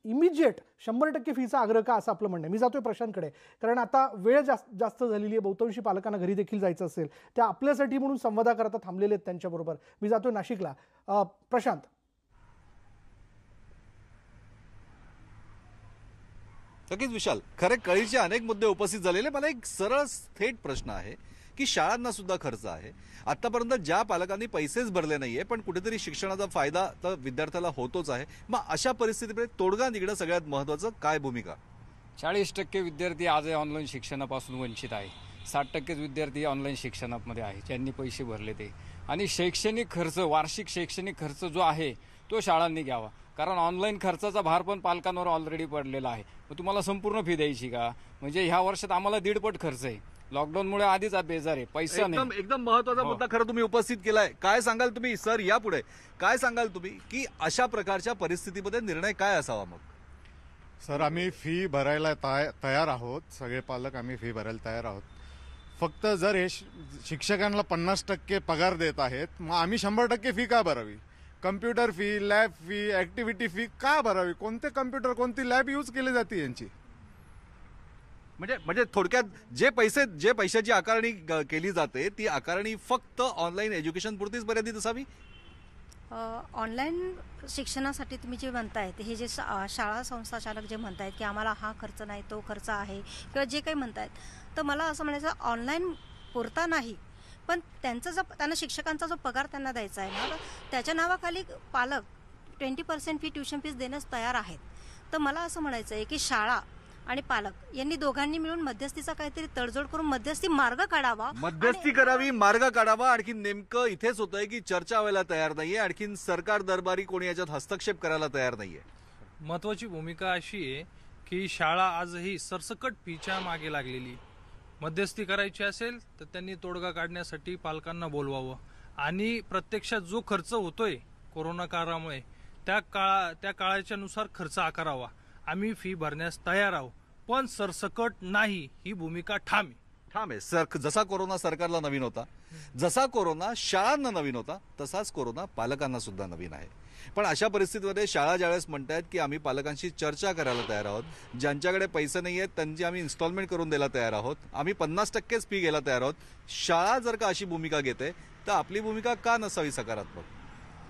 इमिजिएट 100% फीचा आग्रह का, असं आपलं म्हणणं आहे. मी जातोय प्रशांतकडे, कारण आता वेळ जास्त झालेली आहे. बहुतांशी पालकांना घरी देखील जायचं असेल, त्या आपल्यासाठी म्हणून संवादाकरता थांबलेले आहेत त्यांच्याबरोबर. मी जातोय नाशिकला. प्रशांत, नक्कीच विशाल, खरे कळीचे अनेक मुद्दे उपस्थित झालेले. मला एक सरळ थेट प्रश्न आहे की शाळांना सुद्धा खर्च आहे. आतापर्यंत ज्या पालकांनी पैसेच भरले नाहीये पण कुठेतरी शिक्षणाचा फायदा तर विद्यार्थ्याला होतोच आहे, मग अशा परिस्थितीमध्ये तोडगा निघणं सगळ्यात महत्वाचं काय भूमिका? 40% विद्यार्थी आजही ऑनलाईन शिक्षणापासून वंचित आहे. 60% विद्यार्थी ऑनलाईन शिक्षणामध्ये आहे ज्यांनी पैसे भरले ते. आणि शैक्षणिक खर्च, वार्षिक शैक्षणिक खर्च जो आहे तो शाळांनी घ्यावा, कारण ऑनलाईन खर्चाचा भार पण पालकांवर ऑलरेडी पडलेला आहे. मग तुम्हाला संपूर्ण फी द्यायची का? म्हणजे ह्या वर्षात आम्हाला 1.5 खर्च आहे. लॉकडाऊनमुळे आधीच बेजार आहे, पैसा नाही. एकदम महत्वाचा मुद्दा खरं तुम्ही उपस्थित केलाय. काय सांगाल तुम्ही सर, यापुढे काय सांगाल तुम्ही की अशा प्रकारच्या परिस्थितीमध्ये निर्णय काय असावा? मग सर, आम्ही फी भरायला तयार आहोत. सगळे पालक आम्ही फी भरायला तयार आहोत. फक्त जर हे शिक्षकांना 50% पगार देत आहेत, मग आम्ही 100% फी का भरावी? Computer fee, lab fee, activity fee का भरावी? कोणते कम्प्युटर, कोणती लॅब यूज केली जाते यांची? म्हणजे थोडक्यात जे पैशाची आकारणी केली जाते ती आकारणी फक्त ऑनलाईन एज्युकेशन पुरतीच मर्यादित असावी? ऑनलाईन शिक्षणासाठी तुम्ही जे म्हणतायत, हे जे शाळा संस्थाचालक जे म्हणतायत की आम्हाला हा खर्च नाही, तो खर्च आहे किंवा जे काही म्हणतायत, तर मला असं म्हणायचं ऑनलाईन पुरता नाही, पण त्यांना शिक्षकांचा जो पगार त्यांना द्यायचा आहे ना, त्याच्या नावाखाली पालक 20% फी, ट्युशन फीस देण्यास तयार आहेत. तर मला असं म्हणायचं आहे की शाळा आणि पालक यांनी दोघांनी मिळून मध्यस्थीचा काहीतरी तडजोड करून मध्यस्थी मार्ग काढावा, मध्यस्थी करावी, मार्ग काढावा. आणखी नेमकं इथेच होतंय की चर्चा व्हायला तयार नाहीये, आणखीन सरकार दरबारी कोणी याच्यात हस्तक्षेप करायला तयार नाहीये. महत्वाची भूमिका अशी आहे की शाळा आजही सरसकट फीच्या मागे लागलेली. मध्यस्थी करायची असेल तर त्यांनी तोडगा काढण्यासाठी पालकांना बोलवावं आणि प्रत्यक्षात जो खर्च होतोय कोरोना काळामुळे त्या काळाच्या नुसार खर्च आकारावा. आम्ही फी भरण्यास तयार आहोत, पण सरसकट नाही, ही भूमिका ठाम आहे. जसा कोरोना सरकारला नवीन होता, जसा कोरोना शाळांना नवीन होता, तसाच कोरोना पालकांना सुद्धा नवीन आहे. पण अशा परिस्थितीमध्ये शाळा ज्यावेळेस म्हणतायत की आम्ही पालकांशी चर्चा करायला तयार आहोत, ज्यांच्याकडे पैसे नाही आहेत त्यांची आम्ही इन्स्टॉलमेंट करून द्यायला तयार आहोत, आम्ही 50%च फी घ्यायला तयार आहोत, शाळा जर का अशी भूमिका घेते तर आपली भूमिका का नसावी सकारात्मक?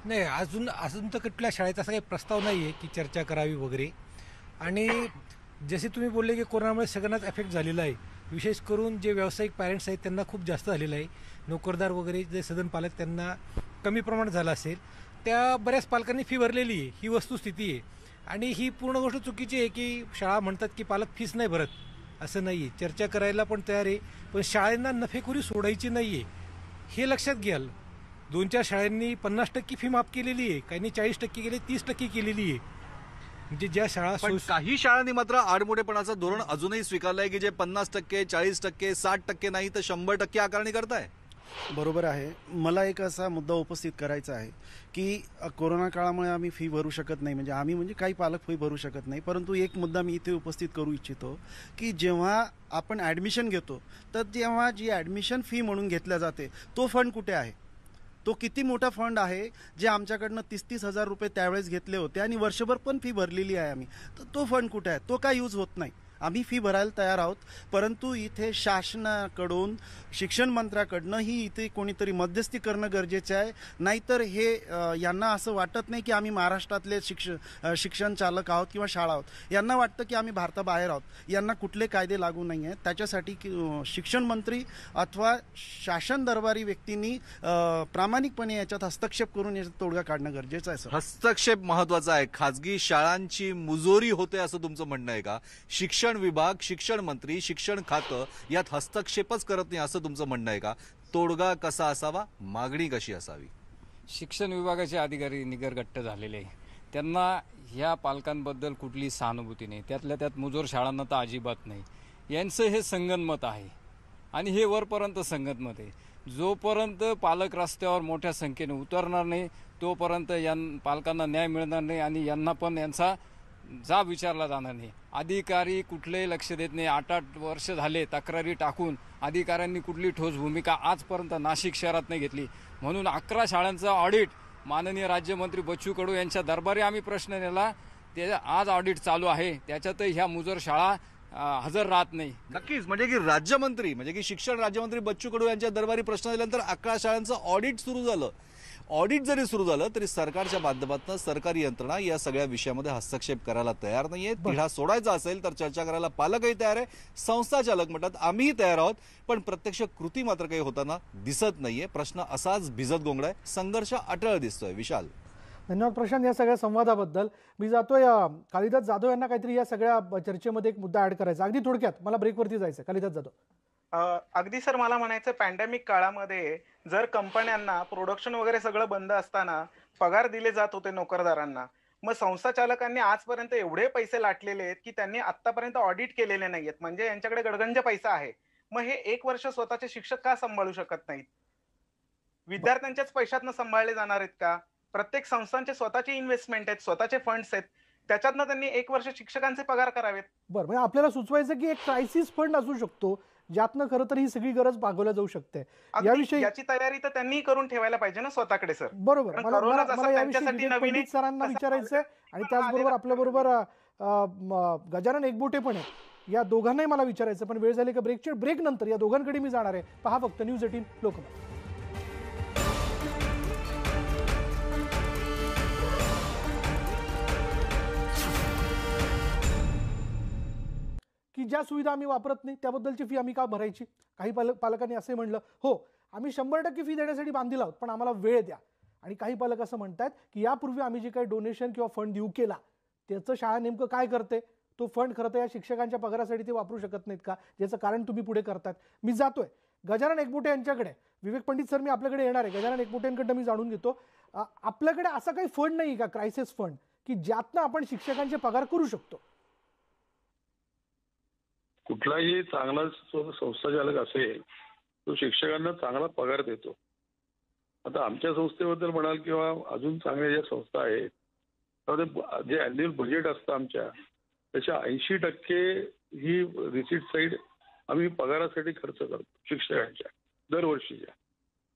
नाही, अजून तर कुठल्या शाळेत असा काही प्रस्ताव नाही आहे की चर्चा करावी वगैरे. आणि जसे तुम्ही बोलले की कोरोनामुळे सगळ्यांनाच एफेक्ट झालेला आहे, विशेष करून जे व्यावसायिक पॅरेंट्स आहेत त्यांना खूप जास्त झालेलं आहे. नोकरदार वगैरे जे सदन पालक त्यांना कमी प्रमाणात झालं असेल, त्या बऱ्याच पालकांनी फी भरलेली आहे, ही वस्तुस्थिती आहे. आणि ही पूर्ण गोष्ट चुकीची आहे की शाळा म्हणतात की पालक फीस नाही भरत, असं नाही आहे. चर्चा करायला पण तयार आहे, पण शाळांना नफेखोरी सोडायची नाही आहे, हे लक्षात घ्याल. 2-4 शाळांनी 50% फी माफ केलेली आहे, काहींनी 40% केली, 30% केलेली आहे. म्हणजे ज्या शाळा, काही शाळांनी मात्र आडमोडेपणाचं धोरण अजूनही स्वीकारलंय की जे 50%, 40%, 60% नाही तर 100% आकारणी करताय. बरोबर आहे. मला एक असा मुद्दा उपस्थित करायचा आहे की कोरोना काळामुळे आम्ही फी भरू शकत नाही, म्हणजे काही पालक फी भरू शकत नाही. परंतु एक मुद्दा मी इथे उपस्थित करू इच्छितो की जेव्हा आपण ॲडमिशन घेतो तर तेव्हा जी ॲडमिशन फी म्हणून घेतल्या जाते तो फंड कुठे आहे? तो किती मोठा फंड आहे जे आमच्याकडनं 30-30 हजार रुपये त्यावेळेस घेतले होते आणि वर्षभर पण फी भरलेली आहे आम्ही, तर तो फंड कुठे आहे? तो का यूज होत नाही? आम्ही फी भरायला तयार आहोत, परंतु इथे शासनाकडून शिक्षण मंत्र्याकडनं ही इथे कोणीतरी मध्यस्थी करणं गरजेचं आहे. नाहीतर हे यांना असं वाटत नाही की आम्ही महाराष्ट्रातले शिक्षण चालक आहोत किंवा शाळा आहोत. यांना वाटतं की आम्ही भारताबाहेर आहोत. यांना कुठले कायदे लागू नाही आहेत. त्याच्यासाठी शिक्षण मंत्री अथवा शासन दरबारी व्यक्तींनी प्रामाणिकपणे याच्यात हस्तक्षेप करून याचा तोडगा काढणं गरजेचं आहे. सर, हस्तक्षेप महत्वाचा आहे. खाजगी शाळांची मुजोरी होते असं तुमचं म्हणणं आहे का? शिक्षण विभाग, शिक्षण मंत्री, शिक्षण खातं यात हस्तक्षेपच करत नाही असं तुमचं म्हणणं आहे का? तोडगा कसा असावा, मागणी कशी असावी? शिक्षण विभागाचे अधिकारी निगरगट्ट झालेले आहे. त्यांना ह्या पालकांबद्दल कुठली सहानुभूती नाही. त्यातल्या त्यात मुजोर शाळांना तर अजिबात नाही. यांचं हे संगनमत आहे आणि हे वरपर्यंत संगनमत आहे. जोपर्यंत पालक रस्त्यावर मोठ्या संख्येने उतरणार नाही तोपर्यंत पालकांना न्याय मिळणार नाही आणि यांना पण यांचा जाब विचारला जाणार नाही. अधिकारी कुठलेही लक्ष देत नाही. 8 वर्ष झाले तक्रारी टाकून अधिकाऱ्यांनी कुठली ठोस भूमिका आजपर्यंत नाशिक शहरात नाही घेतली. म्हणून 11 शाळांचं ऑडिट माननीय राज्यमंत्री बच्चू कडू यांच्या दरबारी आम्ही प्रश्न नेला. ते आज ऑडिट चालू आहे. त्याच्यातही ह्या मुजोर शाळा हजर राहत नाही. नक्कीच, म्हणजे की राज्यमंत्री म्हणजे की शिक्षण राज्यमंत्री बच्चू कडू यांच्या दरबारी प्रश्न दिल्यानंतर 11 शाळांचं ऑडिट सुरू झालं. ऑडिट जरी सुरू झालं तरी सरकारच्या माध्यमातून सरकारी यंत्रणा या सगळ्या विषयामध्ये हस्तक्षेप करायला तयार नाहीये. तिढा सोडायचा असेल तर चर्चा करायला पालकही तयार आहे, संस्था चालक म्हणतात आम्हीही तयार आहोत, पण प्रत्यक्ष कृती मात्र काही होताना दिसत नाहीये. प्रश्न असाच भिजत गोंगडाय, संघर्ष अटळ दिसतोय. विशाल, धन्यवाद प्रशांत या सगळ्या संवादाबद्दल. मी जातोय कालिदास जाधव यांना काहीतरी या सगळ्या चर्चेमध्ये एक मुद्दा ऍड करायचा. अगदी थोडक्यात, मला ब्रेकवरती जायचं. कालिदास जाधव. अगदी सर, मला म्हणायचं पॅन्डेमिक काळामध्ये जर कंपन्यांना प्रोडक्शन वगैरे सगळं बंद असताना पगार दिले जात होते नोकरदारांना, मग संस्था चालकांनी आजपर्यंत एवढे पैसे लाटलेले आहेत की त्यांनी आतापर्यंत ऑडिट केलेले नाहीयेत. म्हणजे यांच्याकडे गडगंज पैसा आहे. मग हे 1 वर्ष स्वतःचे शिक्षक का सांभाळू शकत नाहीत? विद्यार्थ्यांच्याच पैशातनं सांभाळले जाणार आहेत का? प्रत्येक संस्थांचे स्वतःचे इन्व्हेस्टमेंट आहेत, स्वतःचे फंड्स आहेत, त्याच्यातनं त्यांनी 1 वर्ष शिक्षकांचे पगार करावेत. बरं, म्हणजे आपल्याला सुचवायचं की एक क्रायसिस फंड असू शकतो ज्यातनं खरं तर ही सगळी गरज भागवल्या जाऊ शकते. याविषयी याची तयारी तर त्यांनी करून ठेवायला पाहिजे ना स्वतःकडे. सर, बरोबर. मला याविषयी पंडित सरांना विचारायचं आहे आणि त्याचबरोबर आपल्या बरोबर गजानन एकबोटे पण आहे. या दोघांनाही मला विचारायचं, पण वेळ झाली का ब्रेक नंतर या दोघांकडे मी जाणार आहे. पहा फक्त न्यूज 18 लोकमत. की ज्या सुविधा आम्ही वापरत नाही त्याबद्दलची फी आम्ही का भरायची? काही पालकांनी असे म्हणलं, हो आम्ही 100% फी देण्यासाठी बांधील आहोत, पण आम्हाला वेळ द्या. आणि काही पालक असं म्हणतात की यापूर्वी आम्ही जे काही डोनेशन किंवा फंड देऊ केला त्याचं शाळा नेमकं काय करते? तो फंड खरं तर या शिक्षकांच्या पगारासाठी ते वापरू शकत नाहीत का? ज्याचं कारण तुम्ही पुढे करतात. मी जातोय गजानन एकबोटे यांच्याकडे. विवेक पंडित सर, मी आपल्याकडे येणार आहे. गजानन एकबोटेंकडनं मी जाणून घेतो, आपल्याकडे असा काही फंड नाही का, क्रायसिस फंड, की ज्यातनं आपण शिक्षकांचे पगार करू शकतो? कुठलाही चांगला संस्था चालक असेल तो शिक्षकांना चांगला पगार देतो. आता आमच्या संस्थेबद्दल म्हणाल किंवा अजून चांगल्या ज्या संस्था आहेत, जे अॅन्युअल बजेट असतं आमच्या, त्याच्या 80% ही रिसीट साईड आम्ही पगारासाठी खर्च करतो शिक्षकांच्या दरवर्षीच्या.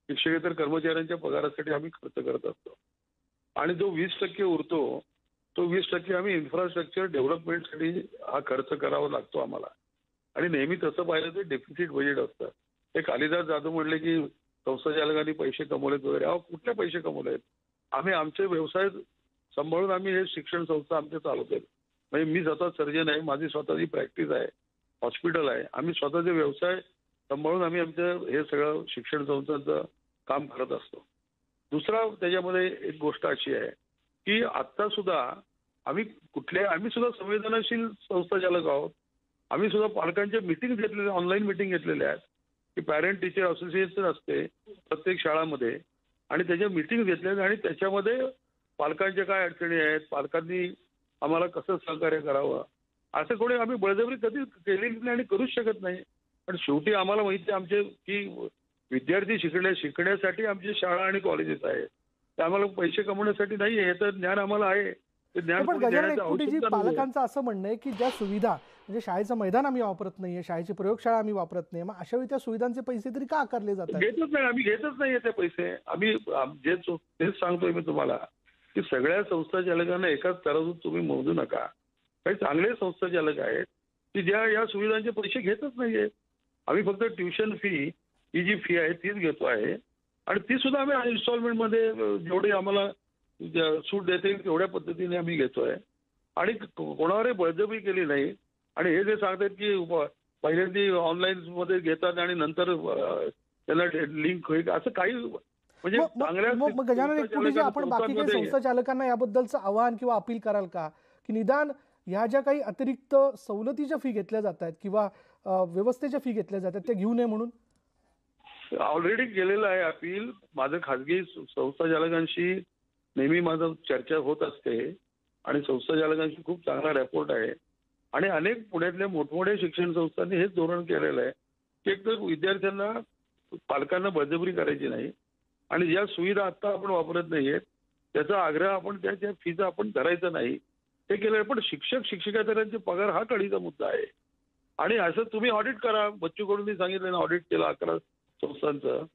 शिक्षकेतर कर्मचाऱ्यांच्या पगारासाठी आम्ही खर्च करत असतो. आणि जो 20% उरतो तो 20% आम्ही इन्फ्रास्ट्रक्चर डेव्हलपमेंटसाठी हा खर्च करावा लागतो आम्हाला. आणि नेहमी तसं पाहिलं तर डेफिसिट बजेट असतं. ते कालिदास जाधव म्हणले की संस्था चालकांनी पैसे कमवलेत वगैरे. अहो, कुठले पैसे कमवलेत? आम्ही आमचे व्यवसाय सांभाळून आम्ही हे शिक्षण संस्था आमच्या चालवतो. म्हणजे मी स्वतः सर्जन आहे, माझी स्वतःची प्रॅक्टिस आहे, हॉस्पिटल आहे. आम्ही स्वतःचे व्यवसाय सांभाळून आम्ही आमचं हे सगळं शिक्षण संस्थांचं काम करत असतो. दुसरा त्याच्यामध्ये एक गोष्ट अशी आहे की आता सुद्धा आम्ही सुद्धा संवेदनशील संस्था चालक आहोत. आम्ही सुद्धा पालकांच्या मिटिंग घेतलेल्या, ऑनलाईन मिटिंग घेतलेल्या आहेत की पॅरेंट टीचर असोसिएशन असते प्रत्येक शाळांमध्ये, आणि त्याच्या मिटिंग घेतलेल्या. आणि त्याच्यामध्ये पालकांच्या काय अडचणी आहेत, पालकांनी आम्हाला कसं सहकार्य करावं, असं कोणी आम्ही बळजबरी कधी केलेली नाही आणि करूच शकत नाही. पण शेवटी आम्हाला माहिती आहे आमचे की विद्यार्थी शिकण्यासाठी आमची शाळा आणि कॉलेजेस आहेत. ते आम्हाला पैसे कमवण्यासाठी नाही. हे तर ज्ञान आम्हाला आहे. ते ज्ञान पालकांचं असं म्हणणं आहे की ज्या सुविधा, म्हणजे शाळेचं मैदान आम्ही वापरत नाहीये, शाळेची प्रयोगशाळा आम्ही वापरत नाही, मग अशा वेळी त्या सुविधांचे पैसे तरी का आकारले जातात? घेतच नाही, आम्ही घेतच नाहीये ते पैसे. आम्ही तेच सांगतोय मी तुम्हाला की सगळ्या संस्था चालकांना एकाच स्तरातून तुम्ही मोजू नका. काही चांगले संस्था चालक आहेत की ज्या या सुविधांचे पैसे घेतच नाहीये. आम्ही फक्त ट्युशन फी ही जी फी आहे तीच घेतो आहे आणि ती सुद्धा आम्ही इन्स्टॉलमेंटमध्ये जेवढी आम्हाला सूट देता येईल तेवढ्या पद्धतीने आम्ही घेतोय आणि कोणावरही बळजबरी केली नाही. आणि हे जे सांगतात की पहिल्यांदा ऑनलाईन मध्ये घेतात आणि नंतर त्याला लिंक होईल असं काही म्हणजे चांगल्या मग गजानन एकपुटे जे आपण बाकी काही संस्था चालकांना याबद्दलचं आवाहन किंवा अपील कराल का की निदान ह्या ज्या काही अतिरिक्त सवलतीच्या फी घेतल्या जात आहेत किंवा व्यवस्थेच्या फी घेतल्या जातात त्या घेऊ नये म्हणून? ऑलरेडी केलेलं आहे अपील. माझं खाजगी संस्था चालकांशी नेहमी माझं चर्चा होत असते आणि संस्था चालकांशी खूप चांगला रेपोर्ट आहे आणि अनेक पुण्यातल्या मोठमोठ्या शिक्षण संस्थांनी हेच धोरण केलेलं आहे की एक तर विद्यार्थ्यांना पालकांना बळजबरी करायची नाही आणि ज्या सुविधा आता आपण वापरत नाहीयेत त्याचा आग्रह आपण त्या फीचा आपण धरायचा नाही हे केलं. पण शिक्षक शिक्षिकेतरांचे पगार हा कळीचा मुद्दा आहे आणि असं तुम्ही ऑडिट करा. बच्चू कडूंनी सांगितलं ना ऑडिट केलं 11 संस्थांचं.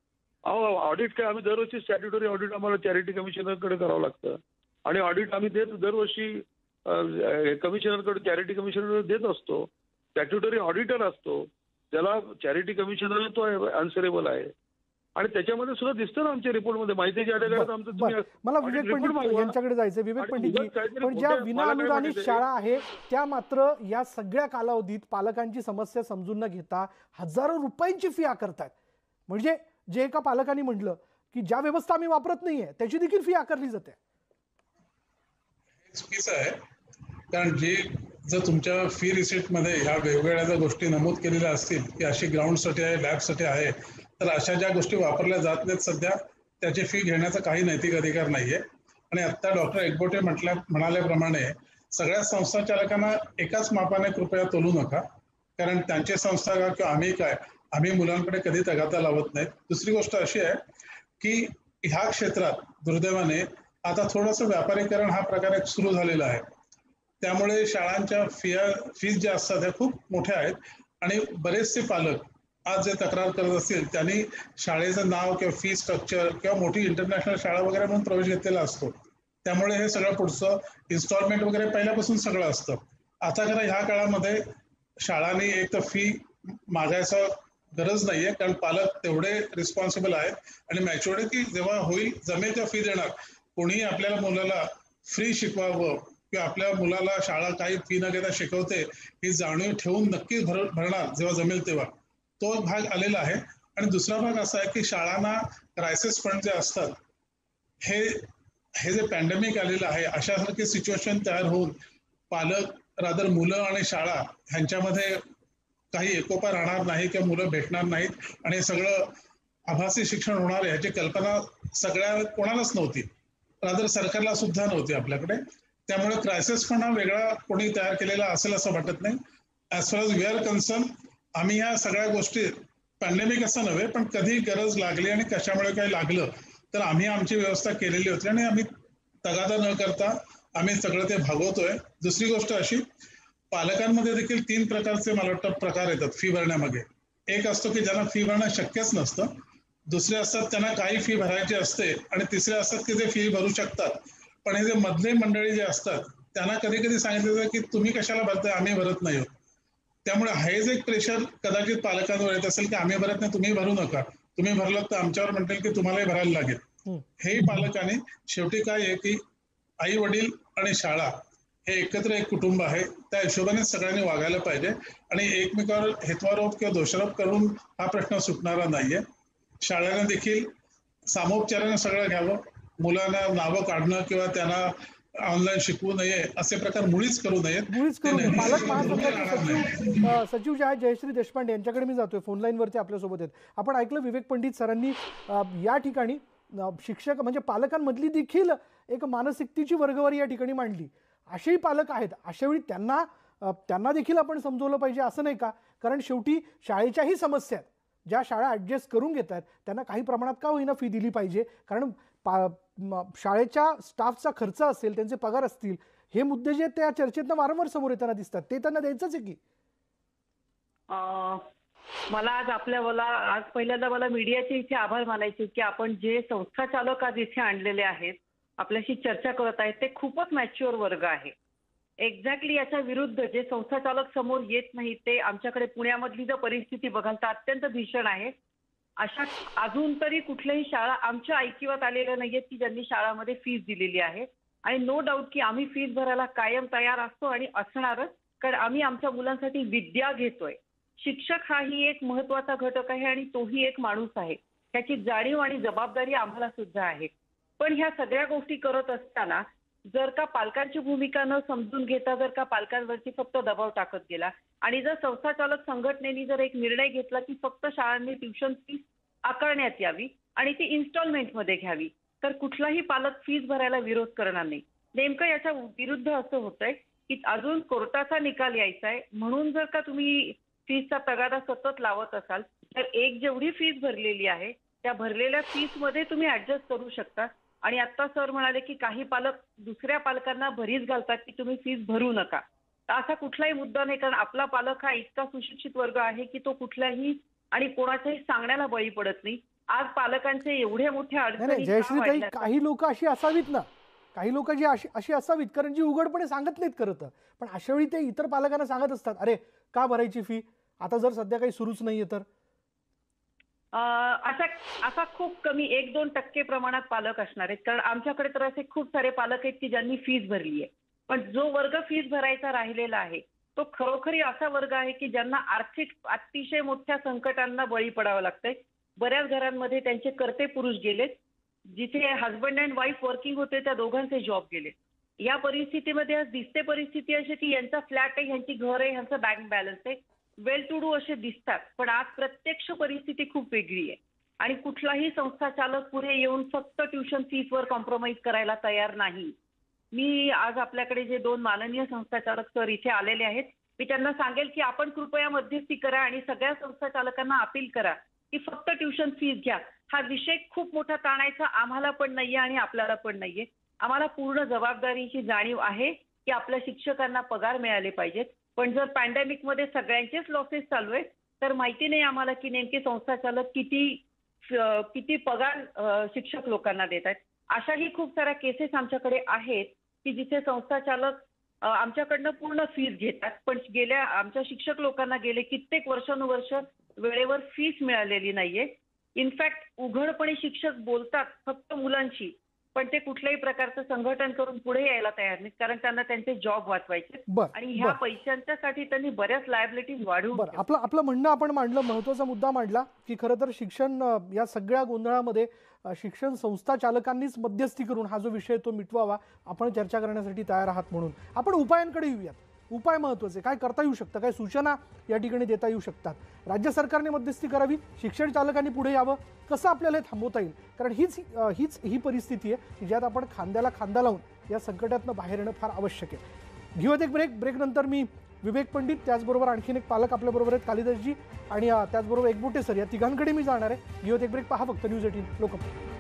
ऑडिट काय आम्ही दरवर्षी स्टॅट्युटरी ऑडिट आम्हाला चॅरिटी कमिशनरकडे करावं लागतं आणि ऑडिट आम्ही देत दरवर्षी कमिशनरकडे चॅरिटी कमिशनर देत असतो. स्टॅट्युटरी ऑडिटर असतो त्याला चॅरिटी कमिशनर तो अनसरेबल आहे आणि त्याच्यामध्ये सुद्धा दिसतं ना आमच्या रिपोर्टमध्ये माहिती ज्या ठिकाणी आमचं. मला विवेक पंडित यांच्याकडे जायचं. विवेक पंडित, पण ज्या विनाअनुदानित शाळा आहे त्या मात्र या सगळ्या कालावधीत पालकांची समस्या समजून न घेता हजारो रुपयांची फी आकारतात. म्हणजे जे एका पालकांनी म्हटलं की ज्या व्यवस्था आम्ही वापरत नाहीये त्याची देखील फी आकारली जाते. चुकीचं आहे कारण जर तुमच्या फी रिसिप्टमध्ये ह्या वेगवेगळ्या जर गोष्टी नमूद केलेल्या असतील की अशी ग्राउंडसाठी आहे लॅबसाठी आहे तर अशा ज्या गोष्टी वापरल्या जात नाहीत सध्या त्याची फी घेण्याचा काही नैतिक अधिकार नाहीये. आणि आता डॉक्टर एकबोटे म्हणाल्याप्रमाणे सगळ्या संस्था चालकांना एकाच मापाने कृपया तोलू नका कारण त्यांची संस्था का किंवा आम्ही मुलांकडे कधी तगादा लावत नाहीत. दुसरी गोष्ट अशी आहे की ह्या क्षेत्रात दुर्दैवाने आता थोडंसं व्यापारीकरण हा प्रकार एक सुरू झालेला आहे. त्यामुळे शाळांच्या फीज ज्या असतात त्या खूप मोठ्या आहेत आणि बरेचसे पालक आज जे तक्रार करत असतील त्यांनी शाळेचं नाव किंवा फी स्ट्रक्चर किंवा मोठी इंटरनॅशनल शाळा वगैरे म्हणून प्रवेश घेतलेला असतो. त्यामुळे हे सगळं पुढचं इन्स्टॉलमेंट वगैरे पहिल्यापासून सगळं असतं. आता खरं ह्या काळामध्ये शाळांनी एक तर फी मागायचं गरज नाहीये कारण पालक तेवढे रिस्पॉन्सिबल आहेत आणि मॅच्युरिटी जेव्हा होईल जमेल त्या फी देणार. कोणीही आपल्याला मुलाला फ्री शिकवावं किंवा आपल्या मुलाला शाळा काही फी न घेता शिकवते ही जाणीव ठेवून नक्कीच भरणार जेव्हा जमेल तेव्हा. तो भाग आलेला आहे. आणि दुसरा भाग असा आहे की शाळांना क्रायसिस फंड जे असतात हे जे पॅन्डेमिक आलेलं आहे अशासारखी सिच्युएशन तयार होऊन पालक रादर मुलं आणि शाळा ह्यांच्यामध्ये काही एकोपा राहणार नाही किंवा मुलं भेटणार नाहीत आणि सगळं आभासी शिक्षण होणार आहे ह्याची कल्पना सगळ्या कोणालाच नव्हती. रादर सरकारला सुद्धा नव्हती आपल्याकडे. त्यामुळे क्रायसिस फंड हा वेगळा कोणी तयार केलेला असेल असं वाटत नाही. As far as we R concern आम्ही ह्या सगळ्या गोष्टी पॅन्डेमिक असं नव्हे पण कधी गरज लागली आणि कशामुळे काही लागलं तर आम्ही आमची व्यवस्था केलेली होती आणि आम्ही तगादा न करता आम्ही सगळं ते भागवतोय. दुसरी गोष्ट अशी पालकांमध्ये देखील 3 प्रकारचे मला वाटतं प्रकार येतात फी भरण्यामागे. एक असतो की ज्यांना फी भरणं शक्यच नसतं. दुसरे असतात त्यांना काही फी भरायची असते आणि तिसरे असतात की जे फी भरू शकतात. पण हे जे मधले मंडळी जे असतात त्यांना कधी कधी सांगितलं जातं की तुम्ही कशाला भरताय आम्ही भरत नाही आहोत. त्यामुळे हेच एक प्रेशर कदाचित पालकांवर येत असेल की आम्ही भरत नाही तुम्ही भरू नका. तुम्ही भरलं तर आमच्यावर म्हणतील की तुम्हालाही भरायला लागेल. हेही पालकांनी शेवटी काय आहे की आई वडील आणि शाळा हे एकत्र एक कुटुंब आहे त्या हिशोबाने सगळ्यांनी वागायला पाहिजे आणि एकमेकावर हेत्वारोप किंवा दोषारोप करून हा प्रश्न सुटणारा नाहीये. शाळांना देखील सामोपचाराने सगळं घ्यावं. मुलांना नावं काढणं किंवा त्यांना ऑनलाईन शिकवू नये असे प्रकार मुळीच करू नयेत. पालक महासंघाचे सचिव जे आहेत जयश्री देशपांडे यांच्याकडे मी जातोय. फोनलाईन वरती आपल्यासोबत आहेत. आपण ऐकलं विवेक पंडित सरांनी या ठिकाणी शिक्षक म्हणजे पालकांमधली देखील एक मानसिकतेची वर्गवारी या ठिकाणी मांडली. असेही पालक आहेत. अशा वेळी त्यांना देखील आपण समजवलं पाहिजे असं नाही का? कारण शेवटी शाळेच्याही समस्या आहेत. ज्या शाळा ऍडजस्ट करून घेत आहेत त्यांना काही प्रमाणात का होईना फी दिली पाहिजे. कारण शाळेच्या स्टाफचा खर्च असेल त्यांचे पगार असतील हे मुद्दे जे त्या चर्चेतनं वारंवार समोर येताना दिसतात ते त्यांना द्यायचंच आहे की. मला आज पहिल्यांदा मला मीडियाचे इथे आभार मानायचे की आपण जे संस्था चालक आज इथे आणलेले आहेत आपल्याशी चर्चा करत आहेत ते खूपच मॅच्युअर वर्ग आहे एक्झॅक्टली याच्या विरुद्ध जे संस्थाचालक समोर येत नाही ते आमच्याकडे पुण्यामधली जर परिस्थिती बघाल तर अत्यंत भीषण आहे. अशा अजून तरी कुठल्याही शाळा आमच्या ऐकिवात आलेल्या नाहीयेत की ज्यांनी शाळामध्ये फीस दिलेली आहे. आणि नो डाऊट की आम्ही फीस भरायला कायम तयार असतो आणि असणारच, कारण आम्ही आमच्या मुलांसाठी विद्या घेतोय. शिक्षक हाही एक महत्वाचा घटक आहे आणि तोही एक माणूस आहे. त्याची जाणीव आणि जबाबदारी आम्हाला सुद्धा आहे. पण ह्या सगळ्या गोष्टी करत असताना जर का पालकांची भूमिका न समजून घेता जर का पालकांवरती फक्त दबाव टाकत गेला आणि जर संस्थाचालक संघटनेने जर एक निर्णय घेतला की फक्त शाळांनी ट्युशन फीस आकारण्यात यावी आणि ती इन्स्टॉलमेंटमध्ये घ्यावी, तर कुठलाही पालक फीस भरायला विरोध करणार नाही. नेमकं याच्या विरुद्ध असं होतंय की अजून कोर्टाचा निकाल यायचा आहे म्हणून जर का तुम्ही फीसचा तगादा सतत लावत असाल तर एक जेवढी फीस भरलेली आहे त्या भरलेल्या फीसमध्ये तुम्ही ऍडजस्ट करू शकता. आणि आता सर म्हणाले की काही पालक दुसऱ्या पालकांना भरीस घालतात की तुम्ही फीस भरू नका. तर असा कुठलाही मुद्दा नाही, कारण आपला पालक हा इतका सुशिक्षित वर्ग आहे की तो कुठल्याही आणि कोणाच्याही सांगण्याला बळी पडत नाही. आज पालकांचे एवढे मोठे अडचणी जयश्रीताई, काही लोक अशी असावीत ना, काही लोक जी अशी असावीत कारण जी उघडपणे सांगत नाहीत खरं तर, पण अशा वेळी ते इतर पालकांना सांगत असतात अरे का भरायची फी, आता जर सध्या काही सुरूच नाहीये तर. असा खूप कमी 1-2% प्रमाणात पालक असणार आहेत, कारण आमच्याकडे तर असे खूप सारे पालक आहेत की ज्यांनी फीस भरली आहे. पण जो वर्ग फीस भरायचा राहिलेला आहे तो खरोखरी असा वर्ग आहे की ज्यांना आर्थिक अतिशय मोठ्या संकटांना बळी पडावं लागतंय. बऱ्याच घरांमध्ये त्यांचे कर्ते पुरुष गेलेत, जिथे हजबंड अँड वाईफ वर्किंग होते त्या दोघांचे जॉब गेले. या परिस्थितीमध्ये आज दिसते परिस्थिती अशी की यांचा फ्लॅट आहे, यांची घर आहे, यांचा बँक बॅलन्स आहे, वेल टू डू असे दिसतात. पण आज प्रत्यक्ष परिस्थिती खूप वेगळी आहे आणि कुठलाही संस्थाचालक पुढे येऊन फक्त ट्युशन फीसवर कॉम्प्रोमाइज करायला तयार नाही. मी आज आपल्याकडे जे 2 माननीय संस्थाचालक सर इथे आलेले आहेत, मी त्यांना सांगेल की आपण कृपया मध्यस्थी करा आणि सगळ्या संस्थाचालकांना अपील करा की फक्त ट्युशन फीस घ्या. हा विषय खूप मोठा ताणायचा आम्हाला पण नाहीये आणि आपल्याला पण नाहीये. आम्हाला पूर्ण जबाबदारीची जाणीव आहे की आपल्या शिक्षकांना पगार मिळाले पाहिजेत. पण जर पॅन्डेमिकमध्ये सगळ्यांचेच लॉसेस चालू आहेत तर माहिती नाही आम्हाला की नेमके संस्थाचालक किती पगार शिक्षक लोकांना देत आहेत. अशाही खूप साऱ्या केसेस आमच्याकडे आहेत की जिथे संस्थाचालक आमच्याकडनं पूर्ण फीस घेतात पण आमच्या शिक्षक लोकांना गेले कित्येक वर्षानुवर्ष वेळेवर फीस मिळालेली नाहीये. इनफॅक्ट उघडपणे शिक्षक बोलतात फक्त मुलांशी, पण ते कुठल्याही प्रकारचं संघटन करून पुढे यायला तयार नाहीत, कारण त्यांना त्यांचे जॉब वाचवायचे आणि ह्या पैशांच्यासाठी त्यांनी बऱ्याच लायबिलिटीज वाढवून. आपलं म्हणणं आपण मांडलं, महत्वाचा मुद्दा मांडला की खरं तर शिक्षण या सगळ्या गोंधळामध्ये शिक्षण संस्था चालकांनीच मध्यस्थी करून हा जो विषय तो मिटवावा. आपण चर्चा करण्यासाठी तयार आहात म्हणून आपण उपायांकडे येऊयात. उपाय महत्वाचे काय करता येऊ शकतं, काय सूचना या ठिकाणी देता येऊ शकतात. राज्य सरकारने मध्यस्थी करावी, शिक्षण चालकांनी पुढे यावं, कसं आपल्याला हे थांबवता येईल, कारण ही परिस्थिती आहे की ज्यात आपण खांद्याला खांदा लावून या संकटातनं बाहेर येणं फार आवश्यक आहे. घेऊयात एक ब्रेक नंतर मी विवेक पंडित त्याचबरोबर आणखीन एक पालक आपल्याबरोबर आहेत कालिदासजी आणि त्याचबरोबर एकबोटे सर, या तिघांकडे मी जाणार आहे. घेऊयात एक ब्रेक, पहा फक्त न्यूज 18 लोकमत.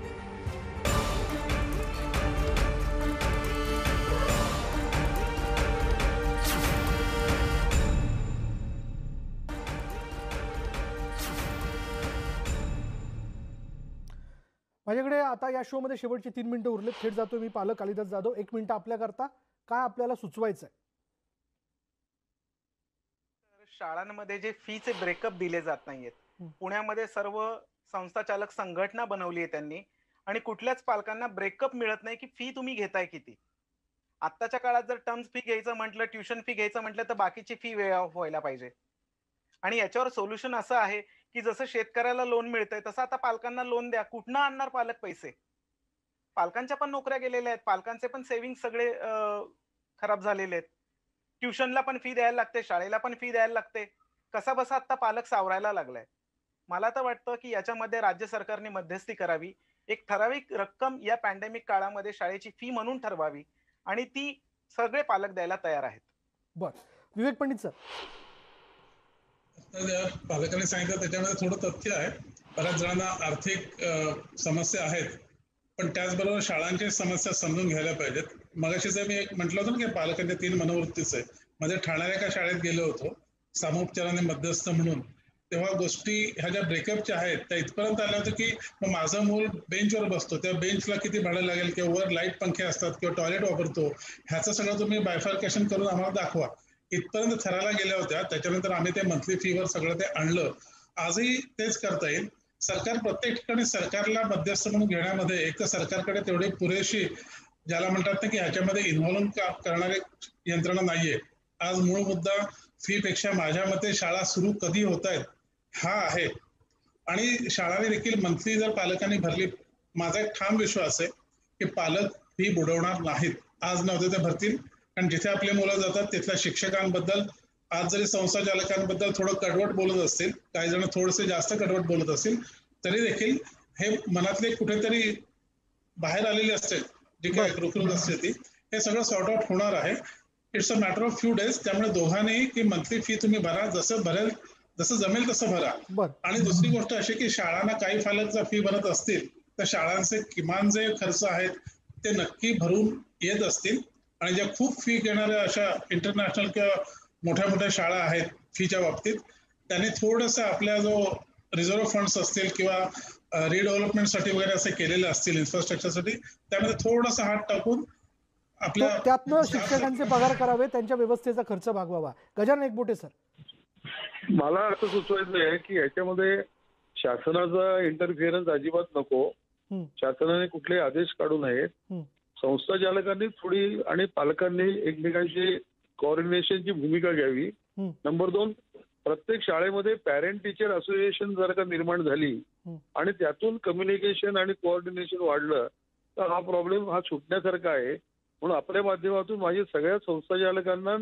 माझ्याकडे आता या शो मध्ये शेवटचे 3 मिनिटं उरलेत. थेट जातो मी पालक कालिदास जाधव. 1 मिनिट आपल्याकरता काय आपल्याला सुचवायचं आहे? शाळांमध्ये जे फीचे ब्रेकअप दिले जात नाहीयेत, पुण्यामध्ये सर्व संस्थाचालक संघटना बनवली आहे त्यांनी आणि कुठल्याच पालकांना ब्रेकअप मिळत नाही की फी तुम्ही घेताय किती. आत्ताच्या काळात जर टर्म्स फी घ्यायचं म्हटलं, ट्युशन फी घ्यायचं म्हटलं तर बाकीची फी वे ऑफ व्हायला पाहिजे. आणि याच्यावर सोल्युशन असं आहे की जसं शेतकऱ्याला लोन मिळतंय तसं आता पालकांना लोन द्या. कुठनं आणणार पालक पैसे? पालकांच्या पण नोकऱ्या गेलेल्या आहेत, पालकांचे पण सेव्हिंग सगळे खराब झालेले आहेत. ट्युशनला पण फी द्यायला लागते, शाळेला पण फी द्यायला लागते. कसा बसा आता पालक सावरायला लागलाय. मला तर वाटतं की याच्यामध्ये राज्य सरकारने मध्यस्थी करावी, एक ठराविक रक्कम या पॅन्डेमिक काळामध्ये शाळेची फी म्हणून ठरवावी आणि ती सगळे पालक द्यायला तयार आहेत. बरं, विवेक पंडित सर. पालकांनी सांगितलं त्याच्यामध्ये थोडं तथ्य आहे. बऱ्याच जणांना आर्थिक समस्या आहेत, पण त्याचबरोबर शाळांच्या समस्या समजून घ्यायला पाहिजेत. मगाशी जर मी म्हटलं होतं ना की पालकांच्या 3 मनोवृत्तीच आहे. मध्ये ठाण्याला एका शाळेत गेलो होतो सामोपचाराने मध्यस्थ म्हणून. तेव्हा गोष्टी ह्या ज्या ब्रेकअपच्या आहेत त्या इथपर्यंत आल्या होत्या की मग माझं मूल बेंचवर बसतो, त्या बेंचला किती भाडं लागेल किंवा वर लाईट पंखे असतात किंवा टॉयलेट वापरतो, ह्याचं सगळं तुम्ही बायफर्केशन करून आम्हाला दाखवा, इथपर्यंत थराला गेल्या होत्या. त्याच्यानंतर आम्ही ते मंथली फीवर सगळं ते आणलं. आजही तेच करता येईल. सरकार प्रत्येक ठिकाणी सरकारला मध्यस्थ म्हणून घेण्यामध्ये एक तर सरकारकडे तेवढी पुरेशी ज्याला म्हणतात ना की ह्याच्यामध्ये इन्व्हॉल्व करणारे यंत्रणा नाहीये. आज मूळ मुद्दा फी पेक्षा माझ्या मते शाळा सुरू कधी होत आहेत हा आहे. आणि शाळांनी देखील मंथली जर पालकांनी भरली, माझा एक ठाम विश्वास आहे की पालक फी बुडवणार नाहीत. आज नव्हते ते भरतील. कारण जिथे आपले मुलं जातात तिथल्या शिक्षकांबद्दल आज जरी संस्था चालकांबद्दल थोडं कडवट बोलत असतील, काही जण थोडेसे जास्त कडवट बोलत असतील, तरी देखील हे मनातले कुठेतरी बाहेर आलेले असते जी काही रुखरुख असते ती, हे सगळं सॉर्ट आउट होणार आहे. It's a matter of few days. त्यामुळे दोघांनी की मंथली फी तुम्ही भरा, जसं जमेल तसं भरा. आणि दुसरी गोष्ट अशी की शाळांना काही पालक जर फी भरत असतील तर शाळांचे किमान जे खर्च आहेत ते नक्की भरून येत असतील. आणि ज्या खूप फी घेणाऱ्या अशा इंटरनॅशनल किंवा मोठ्या मोठ्या शाळा आहेत फीच्या बाबतीत, त्यांनी थोडंसं आपल्या जो रिझर्व्ह फंड्स असतील किंवा रिडेव्हलपमेंटसाठी वगैरे असे केलेले असतील इन्फ्रास्ट्रक्चरसाठी, त्यामध्ये थोडासा हात टाकून आपल्या त्यातनं शिक्षकांचे पगार करावे, त्यांच्या व्यवस्थेचा खर्च भागवावा. गजानन एकबोटे सर, मला असं सुचवायचं आहे की याच्यामध्ये शासनाचा इंटरफिअरन्स अजिबात नको. शासनाने कुठले आदेश काढू नयेत. संस्था चालकांनी थोडी आणि पालकांनी एकमेकांची कोऑर्डिनेशनची भूमिका घ्यावी. नंबर 2, प्रत्येक शाळेमध्ये पॅरेंट टीचर असोसिएशन जर का निर्माण झाली आणि त्यातून कम्युनिकेशन आणि कोऑर्डिनेशन वाढलं तर हा प्रॉब्लेम हा सुटण्यासारखा आहे. म्हणून आपल्या माध्यमातून माझी सगळ्या संस्था चालकांना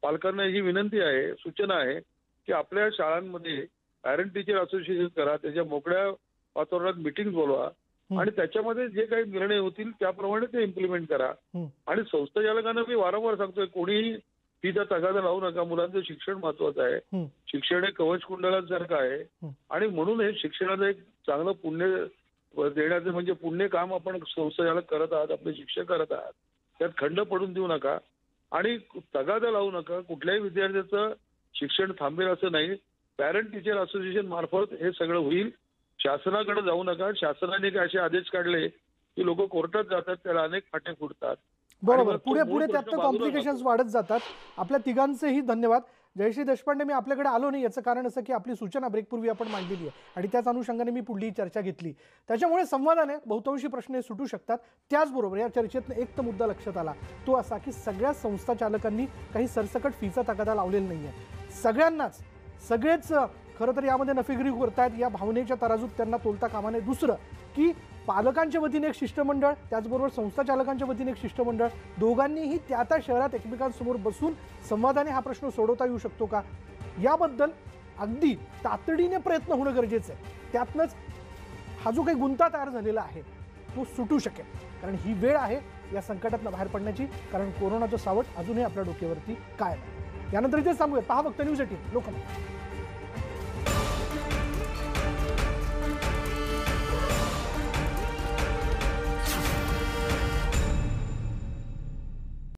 पालकांना ही विनंती आहे, सूचना आहे की आपल्या शाळांमध्ये पॅरेंट टीचर असोसिएशन करा, त्याच्या मोकळ्या वातावरणात मिटिंग बोलवा आणि त्याच्यामध्ये जे काही निर्णय होतील त्याप्रमाणे ते इम्प्लिमेंट करा. आणि संस्था चालकांना मी वारंवार सांगतोय, कोणी फीचा तगादा लावू नका. मुलांचं शिक्षण महत्वाचं आहे. शिक्षण हे कवच कुंडलासारखं आहे आणि म्हणून हे शिक्षणाचं एक चांगलं पुण्य देण्याचं म्हणजे पुण्य काम आपण संस्था चालक करत आहात, आपले शिक्षक करत आहात. त्यात खंड पडून देऊ नका आणि तगादा लावू नका. कुठल्याही विद्यार्थ्याचं शिक्षण थांबेल असं नाही. पॅरेंट टीचर असोसिएशन मार्फत हे सगळं होईल. शासनाकडे जाऊ नका. शासनाने काय असे आदेश काढले की लोक कोर्टात जातात, त्याला अनेक फाटे फुटतात. बरोबर. पुढे पुढे त्यात कॉम्प्लिकेशन्स वाढत जातात. आपल्या तिघांचेही धन्यवाद. जयश्री देशपांडे, मी आपल्याकडे आलो नाही याचं कारण असं की आपली सूचना ब्रेकपूर्वी आपण मांडलेली आहे आणि त्याच अनुषंगाने मी पुढली चर्चा घेतली. त्याच्यामुळे संवादाने बहुतांशी प्रश्न सुटू शकतात. त्याचबरोबर या चर्चेतनं एक तर मुद्दा लक्षात आला, तो असा की सगळ्या संस्था चालकांनी काही सरसकट फीचा तगादा लावलेला नाही आहे. सगळ्यांनाच सगळेच खरं तर यामध्ये नफेगिरी करतायत. या भावनेच्या तराजूत त्यांना तोलता कामा नये. दुसरं की पालकांच्या वतीने एक शिष्टमंडळ, त्याचबरोबर संस्था चालकांच्या वतीने एक शिष्टमंडळ, दोघांनीही त्या शहरात एकमेकांसमोर बसून संवादाने हा प्रश्न सोडवता येऊ शकतो का, याबद्दल अगदी तातडीने प्रयत्न होणं गरजेचं आहे. त्यातनंच हा जो काही गुंता तयार झालेला आहे तो सुटू शकेल. कारण ही वेळ आहे या संकटातून बाहेर पडण्याची. कारण कोरोनाचं सावट अजूनही आपल्या डोक्यावरती कायम आहे. यानंतर इथेच थांबूया. पहा फक्त न्यूज 18 लोकमत.